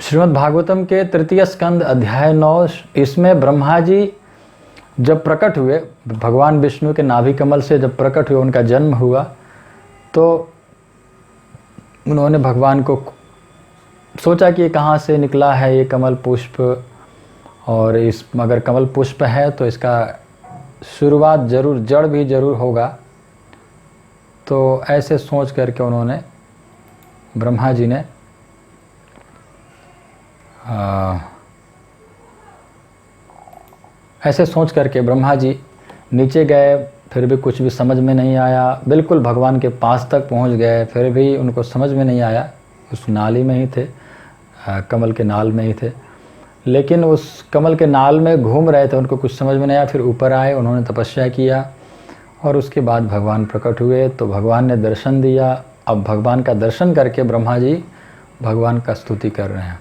श्रीमद् भागवतम के तृतीय स्कंद अध्याय 9, इसमें ब्रह्मा जी जब प्रकट हुए, भगवान विष्णु के नाभि कमल से जब प्रकट हुए, उनका जन्म हुआ, तो उन्होंने भगवान को सोचा कि ये कहाँ से निकला है ये कमल पुष्प, और इस अगर कमल पुष्प है तो इसका शुरुआत जरूर, जड़ भी जरूर होगा। तो ऐसे सोच करके उन्होंने, ब्रह्मा जी ने ऐसे सोच करके ब्रह्मा जी नीचे गए, फिर भी कुछ भी समझ में नहीं आया। बिल्कुल भगवान के पास तक पहुंच गए, फिर भी उनको समझ में नहीं आया। उस नाली में ही थे, कमल के नाल में ही थे, लेकिन उस कमल के नाल में घूम रहे थे, उनको कुछ समझ में नहीं आया। फिर ऊपर आए, उन्होंने तपस्या किया और उसके बाद भगवान प्रकट हुए, तो भगवान ने दर्शन दिया। अब भगवान का दर्शन करके ब्रह्मा जी भगवान का स्तुति कर रहे हैं।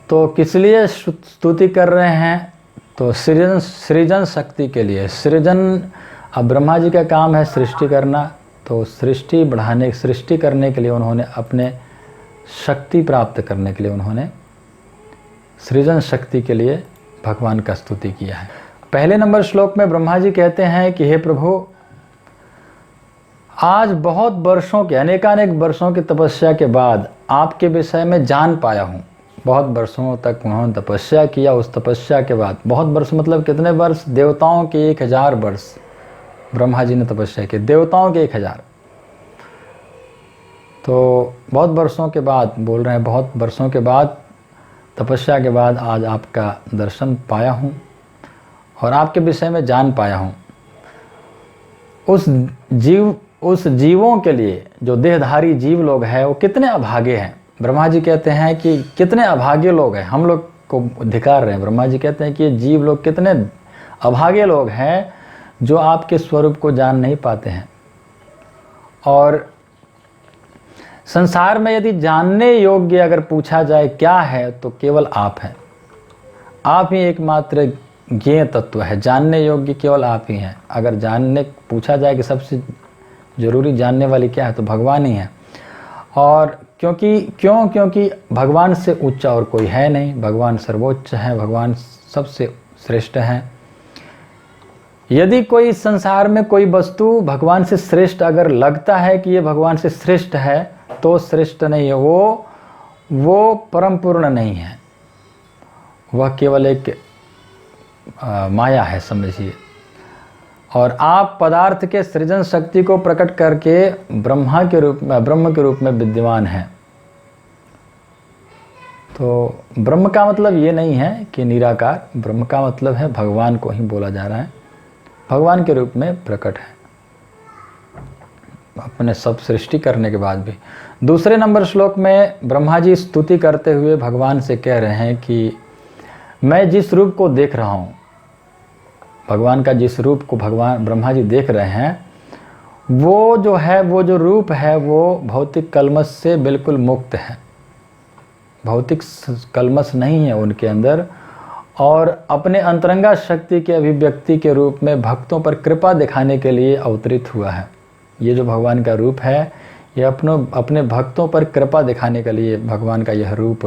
तो किस लिए स्तुति कर रहे हैं? तो सृजन शक्ति के लिए। सृजन, अब ब्रह्मा जी का काम है सृष्टि करना, तो सृष्टि करने के लिए उन्होंने अपने शक्ति प्राप्त करने के लिए उन्होंने सृजन शक्ति के लिए भगवान का स्तुति किया है। पहले नंबर श्लोक में ब्रह्मा जी कहते हैं कि हे प्रभु, आज बहुत वर्षों के, अनेकानेक वर्षों की तपस्या के बाद आपके विषय में जान पाया हूँ। बहुत वर्षों तक उन्होंने तपस्या किया, उस तपस्या के बाद, बहुत वर्ष मतलब कितने वर्ष? देवताओं के 1000 वर्ष ब्रह्मा जी ने तपस्या की, देवताओं के 1000। तो बहुत वर्षों के बाद बोल रहे हैं, बहुत वर्षों के बाद तपस्या के बाद आज आपका दर्शन पाया हूँ और आपके विषय में जान पाया हूँ। उस जीवों के लिए, जो देहधारी जीव लोग हैं, वो कितने अभागे हैं। ब्रह्मा जी कहते हैं कि कितने अभागे लोग हैं, हम लोग को धिकार रहे हैं। ब्रह्मा जी कहते हैं कि ये जीव लोग कितने अभागे लोग हैं जो आपके स्वरूप को जान नहीं पाते हैं। और संसार में यदि जानने योग्य अगर पूछा जाए क्या है, तो केवल आप हैं। आप ही एकमात्र ज्ञेय तत्व है, जानने योग्य केवल आप ही हैं। अगर जानने पूछा जाए कि सबसे जरूरी जानने वाली क्या है, तो भगवान ही है। और क्योंकि भगवान से ऊंचा और कोई है नहीं, भगवान सर्वोच्च है, भगवान सबसे श्रेष्ठ हैं। यदि कोई संसार में कोई वस्तु भगवान से श्रेष्ठ अगर लगता है कि ये भगवान से श्रेष्ठ है, तो श्रेष्ठ नहीं है, वो परम पूर्ण नहीं है, वह केवल एक माया है, समझिए। और आप पदार्थ के सृजन शक्ति को प्रकट करके ब्रह्म के रूप में विद्यमान हैं। तो ब्रह्म का मतलब ये नहीं है कि निराकार, ब्रह्म का मतलब है भगवान को ही बोला जा रहा है, भगवान के रूप में प्रकट है, अपने सब सृष्टि करने के बाद भी। दूसरे नंबर श्लोक में ब्रह्मा जी स्तुति करते हुए भगवान से कह रहे हैं कि मैं जिस रूप को देख रहा हूँ, भगवान का जिस रूप को भगवान ब्रह्मा जी देख रहे हैं, वो जो है, वो जो रूप है, वो भौतिक कलमश से बिल्कुल मुक्त है, भौतिक कलमश नहीं है उनके अंदर। और अपने अंतरंगा शक्ति के अभिव्यक्ति के रूप में भक्तों पर कृपा दिखाने के लिए अवतरित हुआ है। ये जो भगवान का रूप है, ये अपने भक्तों पर कृपा दिखाने के लिए भगवान का यह रूप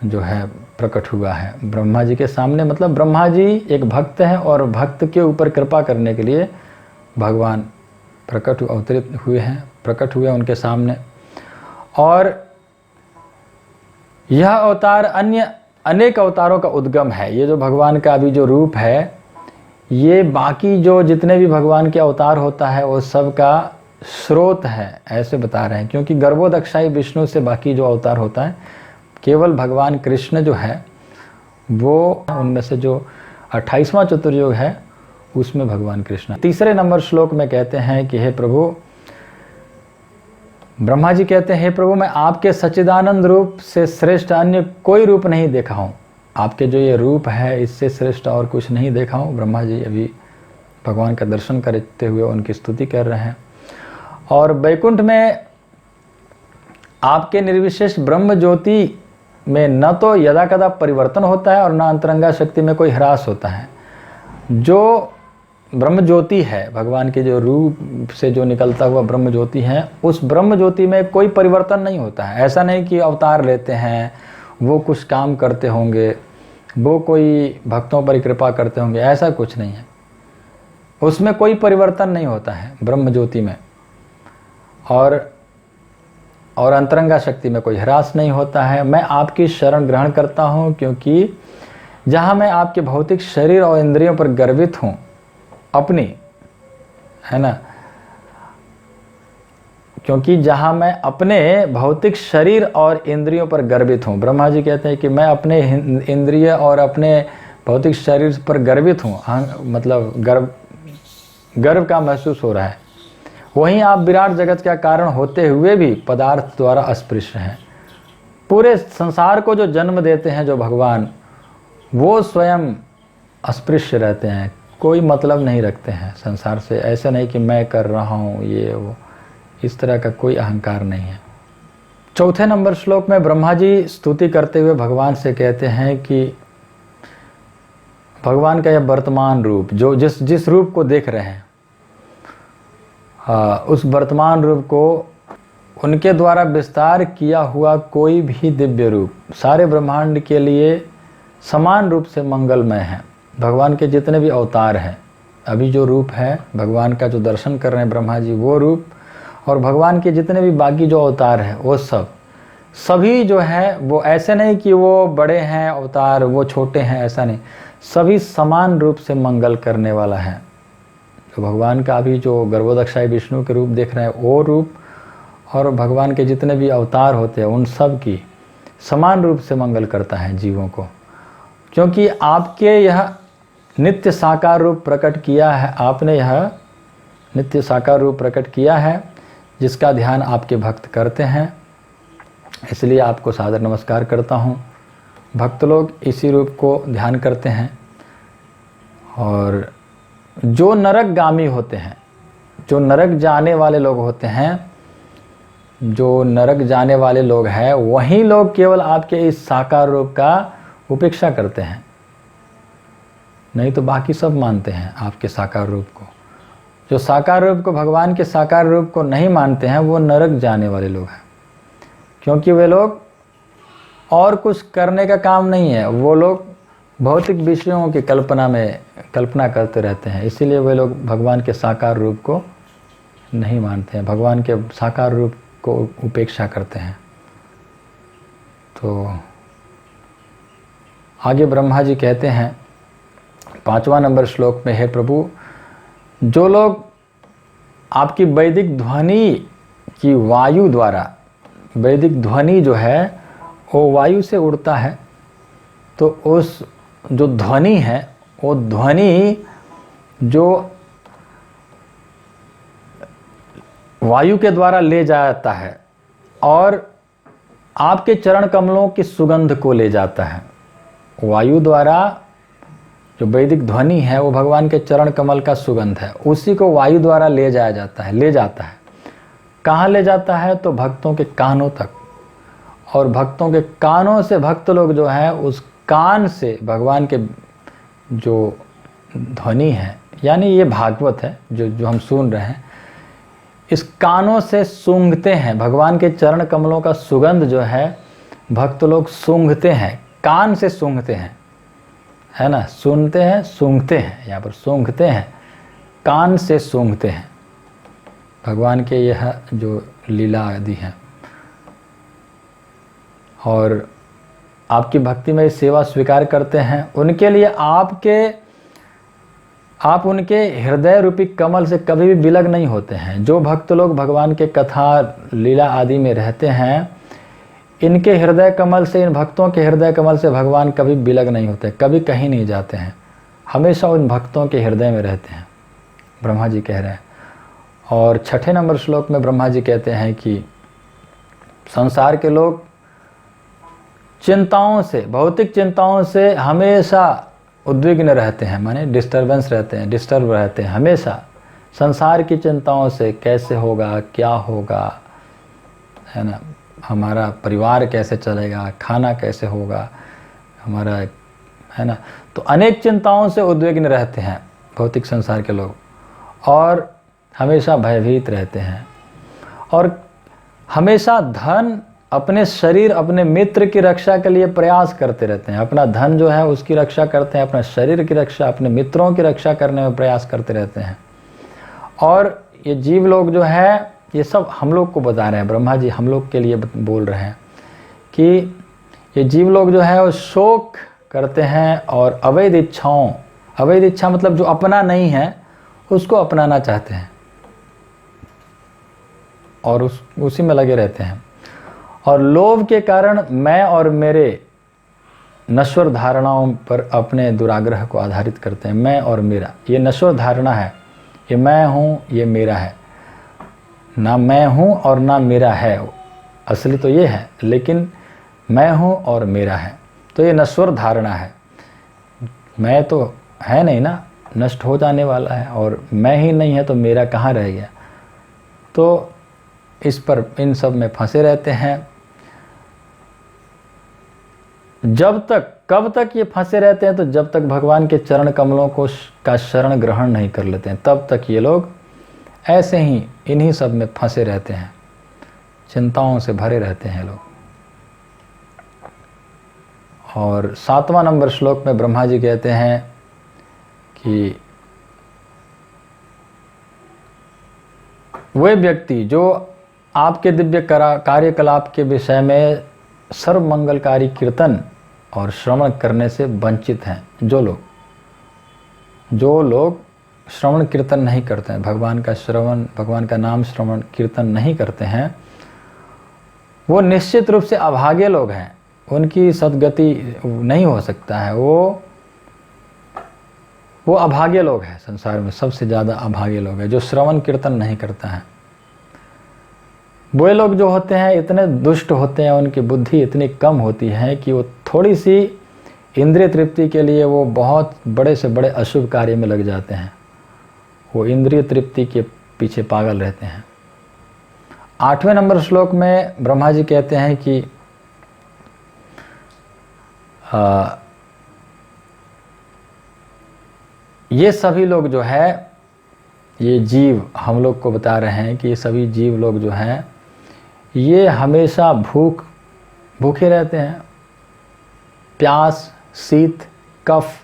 जो है प्रकट हुआ है ब्रह्मा जी के सामने। मतलब ब्रह्मा जी एक भक्त हैं और भक्त के ऊपर कृपा करने के लिए भगवान अवतरित हुए हैं, प्रकट हुए उनके सामने। और यह अवतार अन्य अनेक अवतारों का उद्गम है। ये जो भगवान का अभी जो रूप है, ये बाकी जो जितने भी भगवान के अवतार होता है, वो सब का स्रोत है, ऐसे बता रहे हैं। क्योंकि गर्भोदक्षाई विष्णु से बाकी जो अवतार होता है, केवल भगवान कृष्ण जो है, वो उनमें से जो 28वां चतुर्युग है, उसमें भगवान कृष्ण। तीसरे नंबर श्लोक में कहते हैं कि हे प्रभु, ब्रह्मा जी कहते हैं, हे प्रभु, मैं आपके सच्चिदानंद रूप से श्रेष्ठ अन्य कोई रूप नहीं देखा हूँ। आपके जो ये रूप है, इससे श्रेष्ठ और कुछ नहीं देखा हूँ। ब्रह्मा जी अभी भगवान का दर्शन करते हुए उनकी स्तुति कर रहे हैं। और वैकुंठ में आपके निर्विशेष ब्रह्म ज्योति में न तो यदा कदा परिवर्तन होता है और न अंतरंगा शक्ति में कोई ह्रास होता है। जो ब्रह्म ज्योति है, भगवान के जो रूप से जो निकलता हुआ ब्रह्म ज्योति है, उस ब्रह्म ज्योति में कोई परिवर्तन नहीं होता है। ऐसा नहीं कि अवतार लेते हैं, वो कुछ काम करते होंगे, वो कोई भक्तों पर कृपा करते होंगे, ऐसा कुछ नहीं है। उसमें कोई परिवर्तन नहीं होता है ब्रह्म ज्योति में, और अंतरंगा शक्ति में कोई ह्रास नहीं होता है। मैं आपकी शरण ग्रहण करता हूँ, क्योंकि जहाँ मैं आपके भौतिक शरीर और इंद्रियों पर गर्वित हूँ अपनी, है ना, क्योंकि जहाँ मैं अपने भौतिक शरीर और इंद्रियों पर गर्वित हूँ, ब्रह्मा जी कहते हैं कि मैं अपने इंद्रिय और अपने भौतिक शरीर पर गर्वित हूँ, मतलब गर्व का महसूस हो रहा है। वहीं आप विराट जगत का कारण होते हुए भी पदार्थ द्वारा अस्पृश्य हैं। पूरे संसार को जो जन्म देते हैं जो भगवान, वो स्वयं अस्पृश्य रहते हैं, कोई मतलब नहीं रखते हैं संसार से। ऐसा नहीं कि मैं कर रहा हूँ ये वो, इस तरह का कोई अहंकार नहीं है। चौथे नंबर श्लोक में ब्रह्मा जी स्तुति करते हुए भगवान से कहते हैं कि भगवान का यह वर्तमान रूप, जो जिस रूप को देख रहे हैं, उस वर्तमान रूप को उनके द्वारा विस्तार किया हुआ कोई भी दिव्य रूप सारे ब्रह्मांड के लिए समान रूप से मंगलमय है। भगवान के जितने भी अवतार हैं, अभी जो रूप है भगवान का जो दर्शन कर रहे हैं ब्रह्मा जी, वो रूप, और भगवान के जितने भी बाकी जो अवतार हैं वो सभी जो है, वो ऐसे नहीं कि वो बड़े हैं अवतार, वो छोटे हैं, ऐसा नहीं, सभी समान रूप से मंगल करने वाला है। तो भगवान का अभी जो गर्भोदक्षाई विष्णु के रूप देख रहे हैं वो रूप, और भगवान के जितने भी अवतार होते हैं उन सब की समान रूप से मंगल करता है जीवों को, क्योंकि आपके यह नित्य साकार रूप प्रकट किया है, आपने यह नित्य साकार रूप प्रकट किया है जिसका ध्यान आपके भक्त करते हैं, इसलिए आपको सादर नमस्कार करता हूँ। भक्त लोग इसी रूप को ध्यान करते हैं, और जो नरकगामी होते हैं, जो नरक जाने वाले लोग होते हैं, जो नरक जाने वाले लोग हैं, वही लोग केवल आपके इस साकार रूप का उपेक्षा करते हैं, नहीं तो बाकी सब मानते हैं आपके साकार रूप को। जो साकार रूप को, भगवान के साकार रूप को नहीं मानते हैं, वो नरक जाने वाले लोग हैं, क्योंकि वे लोग और कुछ करने का काम नहीं है, वो लोग भौतिक विषयों की कल्पना करते रहते हैं, इसीलिए वे लोग भगवान के साकार रूप को नहीं मानते हैं, भगवान के साकार रूप को उपेक्षा करते हैं। तो आगे ब्रह्मा जी कहते हैं 5वां नंबर श्लोक में, हे प्रभु, जो लोग आपकी वैदिक ध्वनि की वायु द्वारा, वैदिक ध्वनि जो है वो वायु से उड़ता है, तो उस जो ध्वनि है वो ध्वनि जो वायु के द्वारा ले जाता है और आपके चरण कमलों की सुगंध को ले जाता है। वायु द्वारा जो वैदिक ध्वनि है वो भगवान के चरण कमल का सुगंध है, उसी को वायु द्वारा ले जाता है। कहाँ ले जाता है? तो भक्तों के कानों तक, और भक्तों के कानों से भक्त लोग जो है उस कान से भगवान के जो ध्वनि है, यानी ये भागवत है जो हम सुन रहे हैं, इस कानों से सूंघते हैं। भगवान के चरण कमलों का सुगंध जो है भक्त लोग सूंघते हैं, कान से सूंघते हैं, है ना, सुनते हैं, सूंघते हैं, यहाँ पर सूंघते हैं, कान से सूंघते हैं भगवान के यह जो लीला आदि है। और आपकी भक्ति में सेवा स्वीकार करते हैं, उनके लिए आप उनके हृदय रूपी कमल से कभी भी विलग नहीं होते हैं। जो भक्त लोग भगवान के कथा लीला आदि में रहते हैं, इनके हृदय कमल से, इन भक्तों के हृदय कमल से भगवान कभी विलग नहीं होते, कभी कहीं नहीं जाते हैं, हमेशा उन भक्तों के हृदय में रहते हैं, ब्रह्मा जी कह रहे हैं। और 6ठे नंबर श्लोक में ब्रह्मा जी कहते हैं कि संसार के लोग चिंताओं से, भौतिक चिंताओं से हमेशा उद्विग्न रहते हैं, माने डिस्टर्ब रहते हैं हमेशा संसार की चिंताओं से, कैसे होगा, क्या होगा, है ना, हमारा परिवार कैसे चलेगा, खाना कैसे होगा हमारा, है ना, तो अनेक चिंताओं से उद्विग्न रहते हैं भौतिक संसार के लोग, और हमेशा भयभीत रहते हैं और हमेशा धन, अपने शरीर, अपने मित्र की रक्षा के लिए प्रयास करते रहते हैं। अपना धन जो है उसकी रक्षा करते हैं, अपना शरीर की रक्षा, अपने मित्रों की रक्षा करने में प्रयास करते रहते हैं। और ये जीव लोग जो है, ये सब हम लोग को बता रहे हैं, ब्रह्मा जी हम लोग के लिए बोल रहे हैं कि ये जीव लोग जो है वो शोक करते हैं और अवैध इच्छाओं, अवैध इच्छा मतलब जो अपना नहीं है उसको अपनाना चाहते हैं और उसी में लगे रहते हैं। और लोभ के कारण मैं और मेरे नश्वर धारणाओं पर अपने दुराग्रह को आधारित करते हैं। मैं और मेरा, ये नश्वर धारणा है, ये मैं हूँ, ये मेरा है। ना मैं हूँ और ना मेरा है, असली तो ये है, लेकिन मैं हूँ और मेरा है, तो ये नश्वर धारणा है। मैं तो है नहीं ना, नष्ट हो जाने वाला है, और मैं ही नहीं है तो मेरा कहाँ रह गया। तो इस पर, इन सब में फंसे रहते हैं। जब तक, कब तक ये फंसे रहते हैं, तो जब तक भगवान के चरण कमलों का शरण ग्रहण नहीं कर लेते हैं, तब तक ये लोग ऐसे ही इन्हीं सब में फंसे रहते हैं, चिंताओं से भरे रहते हैं लोग। और 7वां नंबर श्लोक में ब्रह्मा जी कहते हैं कि वे व्यक्ति जो आपके दिव्य कार्यकलाप के विषय में सर्व मंगलकारी कीर्तन और श्रवण करने से वंचित हैं, जो लोग श्रवण कीर्तन नहीं करते हैं, भगवान का श्रवण, भगवान का नाम श्रवण कीर्तन नहीं करते हैं, वो निश्चित रूप से अभागे लोग हैं। उनकी सद्गति नहीं हो सकता है। वो अभागे लोग हैं, संसार में सबसे ज़्यादा अभागे लोग हैं जो श्रवण कीर्तन नहीं करता है। वो लोग जो होते हैं इतने दुष्ट होते हैं, उनकी बुद्धि इतनी कम होती है कि वो थोड़ी सी इंद्रिय तृप्ति के लिए वो बहुत बड़े से बड़े अशुभ कार्य में लग जाते हैं। वो इंद्रिय तृप्ति के पीछे पागल रहते हैं। 8वें नंबर श्लोक में ब्रह्मा जी कहते हैं कि ये सभी लोग जो है, ये जीव हम लोग को बता रहे हैं कि ये सभी जीव लोग जो हैं ये हमेशा भूखे रहते हैं। प्यास, शीत, कफ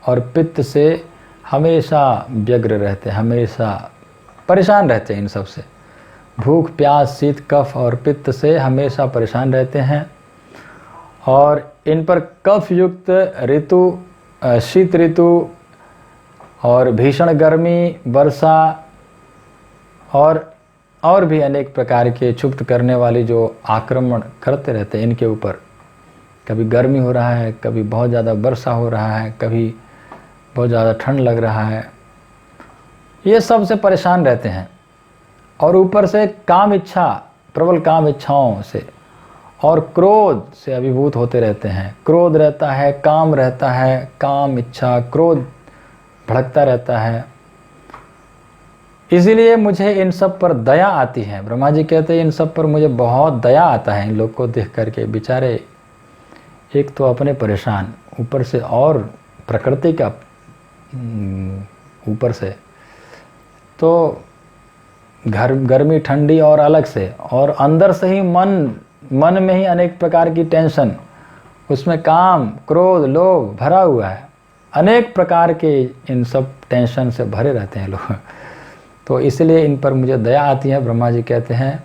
और पित्त से हमेशा व्यग्र रहते हैं, हमेशा परेशान रहते हैं। इन सब से, भूख, प्यास, शीत, कफ और पित्त से हमेशा परेशान रहते हैं। और इन पर कफ युक्त ऋतु, शीत ऋतु और भीषण गर्मी, वर्षा और भी अनेक प्रकार के क्षुब्ध करने वाली जो आक्रमण करते रहते हैं इनके ऊपर। कभी गर्मी हो रहा है, कभी बहुत ज़्यादा वर्षा हो रहा है, कभी बहुत ज़्यादा ठंड लग रहा है, ये सब से परेशान रहते हैं। और ऊपर से काम इच्छा, प्रबल काम इच्छाओं से और क्रोध से अभिभूत होते रहते हैं। क्रोध रहता है, काम रहता है, काम, इच्छा, क्रोध भड़कता रहता है। इसीलिए मुझे इन सब पर दया आती है। ब्रह्मा जी कहते हैं इन सब पर मुझे बहुत दया आता है, इन लोग को देख करके। बेचारे एक तो अपने परेशान, ऊपर से और प्रकृति का ऊपर से तो गर्मी ठंडी और अलग से, और अंदर से ही मन में ही अनेक प्रकार की टेंशन, उसमें काम, क्रोध, लोभ भरा हुआ है। अनेक प्रकार के इन सब टेंशन से भरे रहते हैं लोग। तो इसलिए इन पर मुझे दया आती है, ब्रह्मा जी कहते हैं।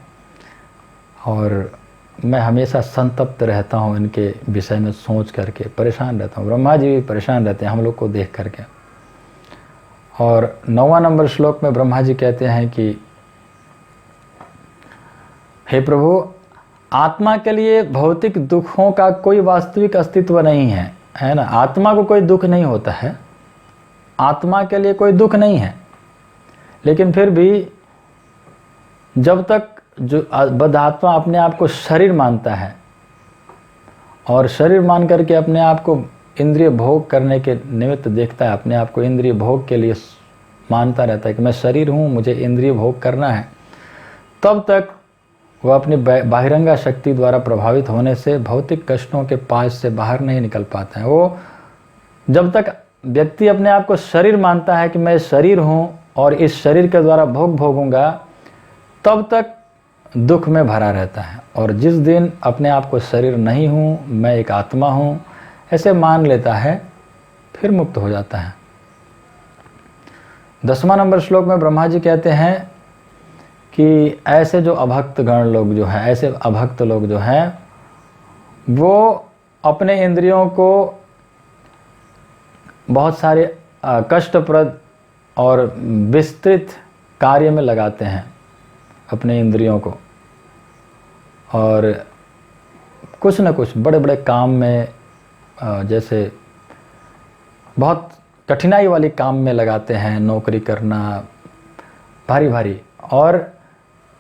और मैं हमेशा संतप्त रहता हूँ, इनके विषय में सोच करके परेशान रहता हूँ। ब्रह्मा जी भी परेशान रहते हैं हम लोग को देख करके। और 9वां नंबर श्लोक में ब्रह्मा जी कहते हैं कि हे प्रभु, आत्मा के लिए भौतिक दुखों का कोई वास्तविक अस्तित्व नहीं है, है ना। आत्मा को कोई दुख नहीं होता है, आत्मा के लिए कोई दुख नहीं है। लेकिन फिर भी जब तक जो बद्धात्मा अपने आप को शरीर मानता है और शरीर मान करके अपने आप को इंद्रिय भोग करने के निमित्त देखता है, अपने आप को इंद्रिय भोग के लिए मानता रहता है कि मैं शरीर हूँ, मुझे इंद्रिय भोग करना है, तब तक वह अपनी बाहिरंगा शक्ति द्वारा प्रभावित होने से भौतिक कष्टों के पास से बाहर नहीं निकल पाता है। वो जब तक व्यक्ति अपने आप को शरीर मानता है कि मैं शरीर हूँ और इस शरीर के द्वारा भोग भोगूंगा, तब तक दुख में भरा रहता है। और जिस दिन अपने आप को शरीर नहीं हूँ, मैं एक आत्मा हूँ, ऐसे मान लेता है, फिर मुक्त हो जाता है। 10वां नंबर श्लोक में ब्रह्मा जी कहते हैं कि ऐसे जो अभक्त गण लोग जो है, ऐसे अभक्त लोग जो हैं, वो अपने इंद्रियों को बहुत सारे कष्टप्रद और विस्तृत कार्य में लगाते हैं, अपने इंद्रियों को, और कुछ न कुछ बड़े बड़े काम में, जैसे बहुत कठिनाई वाली काम में लगाते हैं, नौकरी करना भारी भारी, और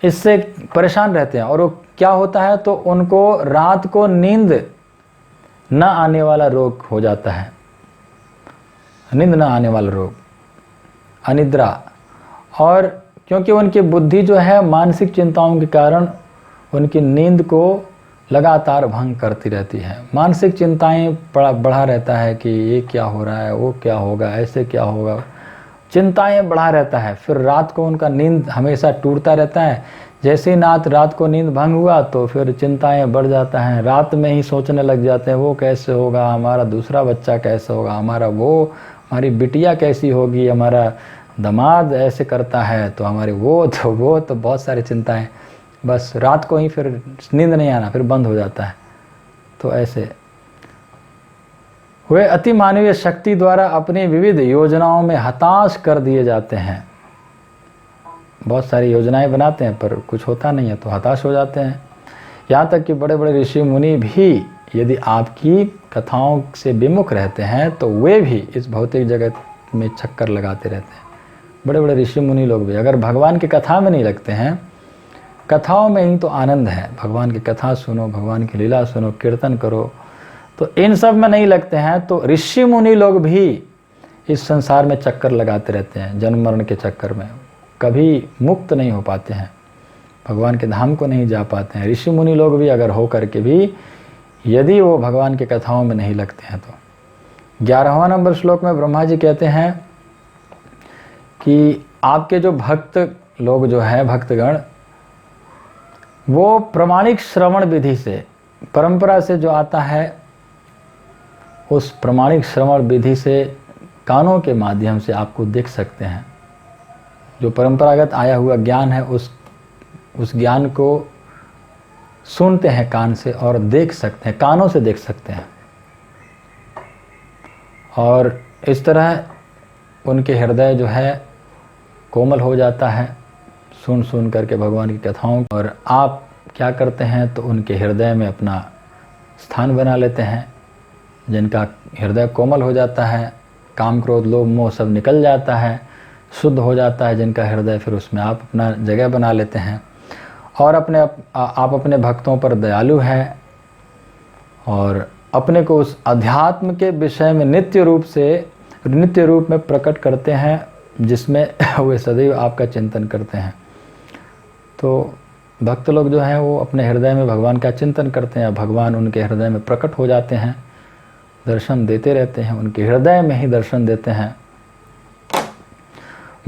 इससे परेशान रहते हैं। और वो क्या होता है, तो उनको रात को नींद न आने वाला रोग हो जाता है, नींद न आने वाला रोग, अनिद्रा। और क्योंकि उनकी बुद्धि जो है मानसिक चिंताओं के कारण उनकी नींद को लगातार भंग करती रहती है। मानसिक चिंताएं बढ़ा रहता है कि ये क्या हो रहा है, वो क्या होगा, ऐसे क्या होगा, चिंताएं बढ़ा रहता है। फिर रात को उनका नींद हमेशा टूटता रहता है। जैसे ही रात को नींद भंग हुआ तो फिर चिंताएं बढ़ जाता है, रात में ही सोचने लग जाते हैं वो कैसे होगा, हमारा दूसरा बच्चा कैसे होगा, हमारी बिटिया कैसी होगी, हमारा दामाद ऐसे करता है, तो हमारे वो तो बहुत सारी चिंताएं। बस रात को ही फिर नींद नहीं आना, फिर बंद हो जाता है। तो ऐसे वे अति मानवीय शक्ति द्वारा अपनी विविध योजनाओं में हताश कर दिए जाते हैं। बहुत सारी योजनाएं बनाते हैं पर कुछ होता नहीं है तो हताश हो जाते हैं। यहाँ तक कि बड़े बड़े ऋषि मुनि भी यदि आपकी कथाओं से विमुख रहते हैं तो वे भी इस भौतिक जगत में चक्कर लगाते रहते हैं। बड़े बड़े ऋषि मुनि लोग भी अगर भगवान की कथा में नहीं लगते हैं, कथाओं में ही तो आनंद है, भगवान की कथा सुनो, भगवान की लीला सुनो, कीर्तन करो, तो इन सब में नहीं लगते हैं तो ऋषि मुनि लोग भी इस संसार में चक्कर लगाते रहते हैं, जन्म मरण के चक्कर में कभी मुक्त नहीं हो पाते हैं, भगवान के धाम को नहीं जा पाते हैं। ऋषि मुनि लोग भी अगर हो करके भी यदि वो भगवान की कथाओं में नहीं लगते हैं तो। 11वां नंबर श्लोक में ब्रह्मा जी कहते हैं कि आपके जो भक्त लोग जो हैं, भक्तगण, वो प्रमाणिक श्रवण विधि से, परंपरा से जो आता है, उस प्रमाणिक श्रवण विधि से कानों के माध्यम से आपको देख सकते हैं। जो परंपरागत आया हुआ ज्ञान है उस ज्ञान को सुनते हैं कान से और देख सकते हैं, कानों से देख सकते हैं। और इस तरह उनके हृदय जो है कोमल हो जाता है सुन सुन करके भगवान की कथाओं। और आप क्या करते हैं तो उनके हृदय में अपना स्थान बना लेते हैं। जिनका हृदय कोमल हो जाता है, काम क्रोध लोभ मोह सब निकल जाता है, शुद्ध हो जाता है जिनका हृदय, फिर उसमें आप अपना जगह बना लेते हैं। और आप अपने भक्तों पर दयालु हैं और अपने को उस अध्यात्म के विषय में नित्य रूप में प्रकट करते हैं, जिसमें वे सदैव आपका चिंतन करते हैं। तो भक्त लोग जो हैं वो अपने हृदय में भगवान का चिंतन करते हैं, भगवान उनके हृदय में प्रकट हो जाते हैं, दर्शन देते रहते हैं, उनके हृदय में ही दर्शन देते हैं।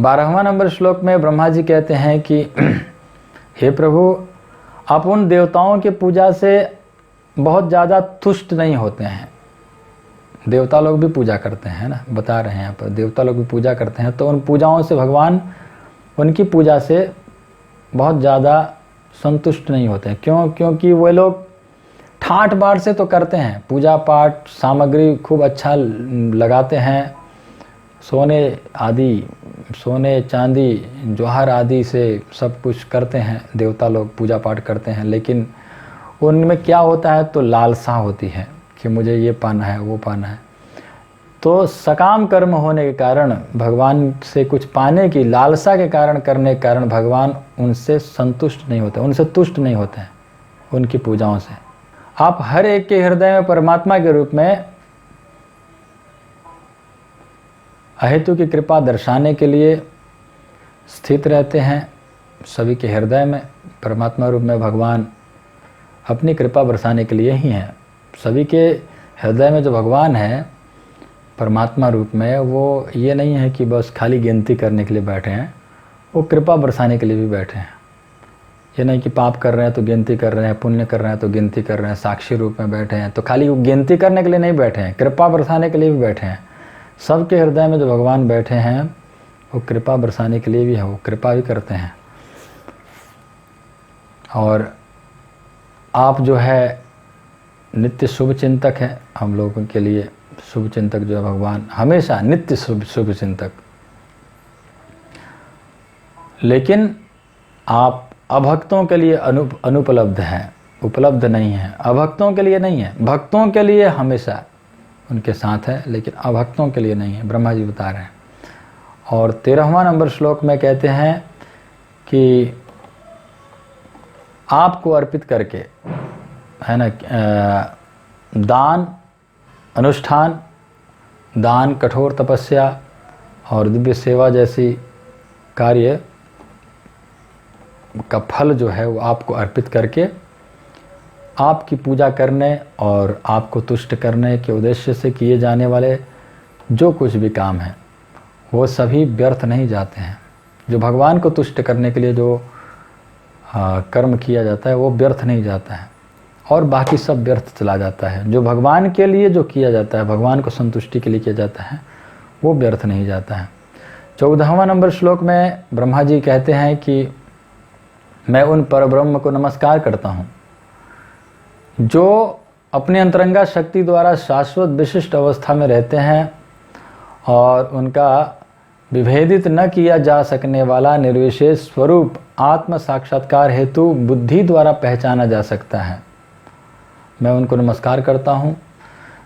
12वां नंबर श्लोक में ब्रह्मा जी कहते हैं कि हे प्रभु, आप उन देवताओं की पूजा से बहुत ज़्यादा तुष्ट नहीं होते हैं। देवता लोग भी पूजा करते हैं ना, बता रहे हैं यहाँ पर, देवता लोग भी पूजा करते हैं, तो उन पूजाओं से भगवान उनकी पूजा से बहुत ज़्यादा संतुष्ट नहीं होते हैं। क्यों? क्योंकि वे लोग ठाट बाट से तो करते हैं, पूजा पाठ सामग्री खूब अच्छा लगाते हैं, सोने चांदी जौहर आदि से सब कुछ करते हैं, देवता लोग पूजा पाठ करते हैं। लेकिन उनमें क्या होता है तो लालसा होती है कि मुझे ये पाना है, वो पाना है। तो सकाम कर्म होने के कारण, भगवान से कुछ पाने की लालसा के कारण करने के कारण भगवान उनसे संतुष्ट नहीं होते, उनसे तुष्ट नहीं होते हैं उनकी पूजाओं से। आप हर एक के हृदय में परमात्मा के रूप में अहेतु की कृपा दर्शाने के लिए स्थित रहते हैं। सभी के हृदय में परमात्मा रूप में भगवान अपनी कृपा बरसाने के लिए ही हैं। सभी के हृदय में जो भगवान है, परमात्मा रूप में, वो ये नहीं है कि बस खाली गिनती करने के लिए बैठे हैं, वो कृपा बरसाने के लिए भी बैठे हैं। ये नहीं कि पाप कर रहे हैं तो गिनती कर रहे हैं, पुण्य कर रहे हैं तो गिनती कर रहे हैं, साक्षी रूप में बैठे हैं, तो खाली वो गिनती करने के लिए नहीं बैठे हैं, कृपा बरसाने के लिए भी बैठे हैं। सबके हृदय में जो भगवान बैठे हैं वो कृपा बरसाने के लिए भी है, वो कृपा भी करते हैं। और आप जो है नित्य शुभ चिंतक है, हम लोगों के लिए शुभ चिंतक जो है भगवान हमेशा नित्य शुभ चिंतक। लेकिन आप अभक्तों के लिए अनुपलब्ध हैं, उपलब्ध नहीं है, अभक्तों के लिए नहीं है, भक्तों के लिए हमेशा उनके साथ है, लेकिन अभक्तों के लिए नहीं है, ब्रह्मा जी बता रहे हैं। और 13वां नंबर श्लोक में कहते हैं कि आपको अर्पित करके, है ना, दान, अनुष्ठान, दान, कठोर तपस्या और दिव्य सेवा जैसी कार्य का फल जो है वो आपको अर्पित करके आपकी पूजा करने और आपको तुष्ट करने के उद्देश्य से किए जाने वाले जो कुछ भी काम हैं वो सभी व्यर्थ नहीं जाते हैं। जो भगवान को तुष्ट करने के लिए जो कर्म किया जाता है वो व्यर्थ नहीं जाता है, और बाकी सब व्यर्थ चला जाता है। जो भगवान के लिए जो किया जाता है, भगवान को संतुष्टि के लिए किया जाता है, वो व्यर्थ नहीं जाता है। 14वां नंबर श्लोक में ब्रह्मा जी कहते हैं कि मैं उन परब्रह्म को नमस्कार करता हूँ जो अपने अंतरंगा शक्ति द्वारा शाश्वत विशिष्ट अवस्था में रहते हैं और उनका विभेदित न किया जा सकने वाला निर्विशेष स्वरूप आत्म साक्षात्कार हेतु बुद्धि द्वारा पहचाना जा सकता है। मैं उनको नमस्कार करता हूँ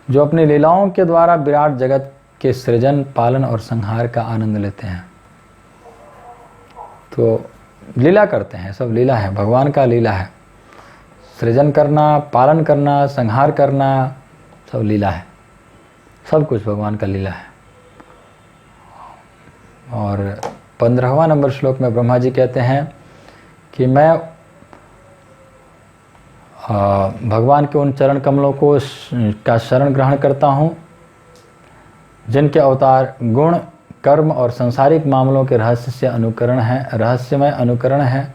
जो अपनी लीलाओं के द्वारा विराट जगत के सृजन, पालन और संहार का आनंद लेते हैं। तो लीला करते हैं, सब लीला है, भगवान का लीला है। सृजन करना, पालन करना, संहार करना, सब लीला है, सब कुछ भगवान का लीला है। और 15वां नंबर श्लोक में ब्रह्मा जी कहते हैं कि मैं भगवान के उन चरण कमलों को का शरण ग्रहण करता हूँ जिनके अवतार गुण, कर्म और सांसारिक मामलों के रहस्यमय अनुकरण है।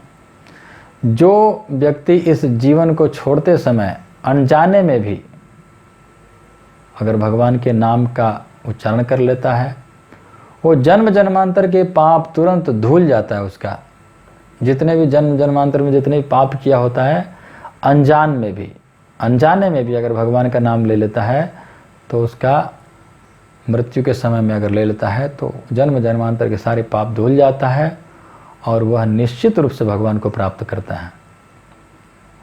जो व्यक्ति इस जीवन को छोड़ते समय अनजाने में भी अगर भगवान के नाम का उच्चारण कर लेता है, वो जन्म जन्मांतर के पाप तुरंत धुल जाता है। उसका जितने भी जन्म जन्मांतर में जितने भी पाप किया होता है, अनजाने में भी अगर भगवान का नाम ले लेता है तो उसका मृत्यु के समय में अगर ले लेता है तो जन्म जन्मांतर के सारे पाप धुल जाता है और वह निश्चित रूप से भगवान को प्राप्त करता है।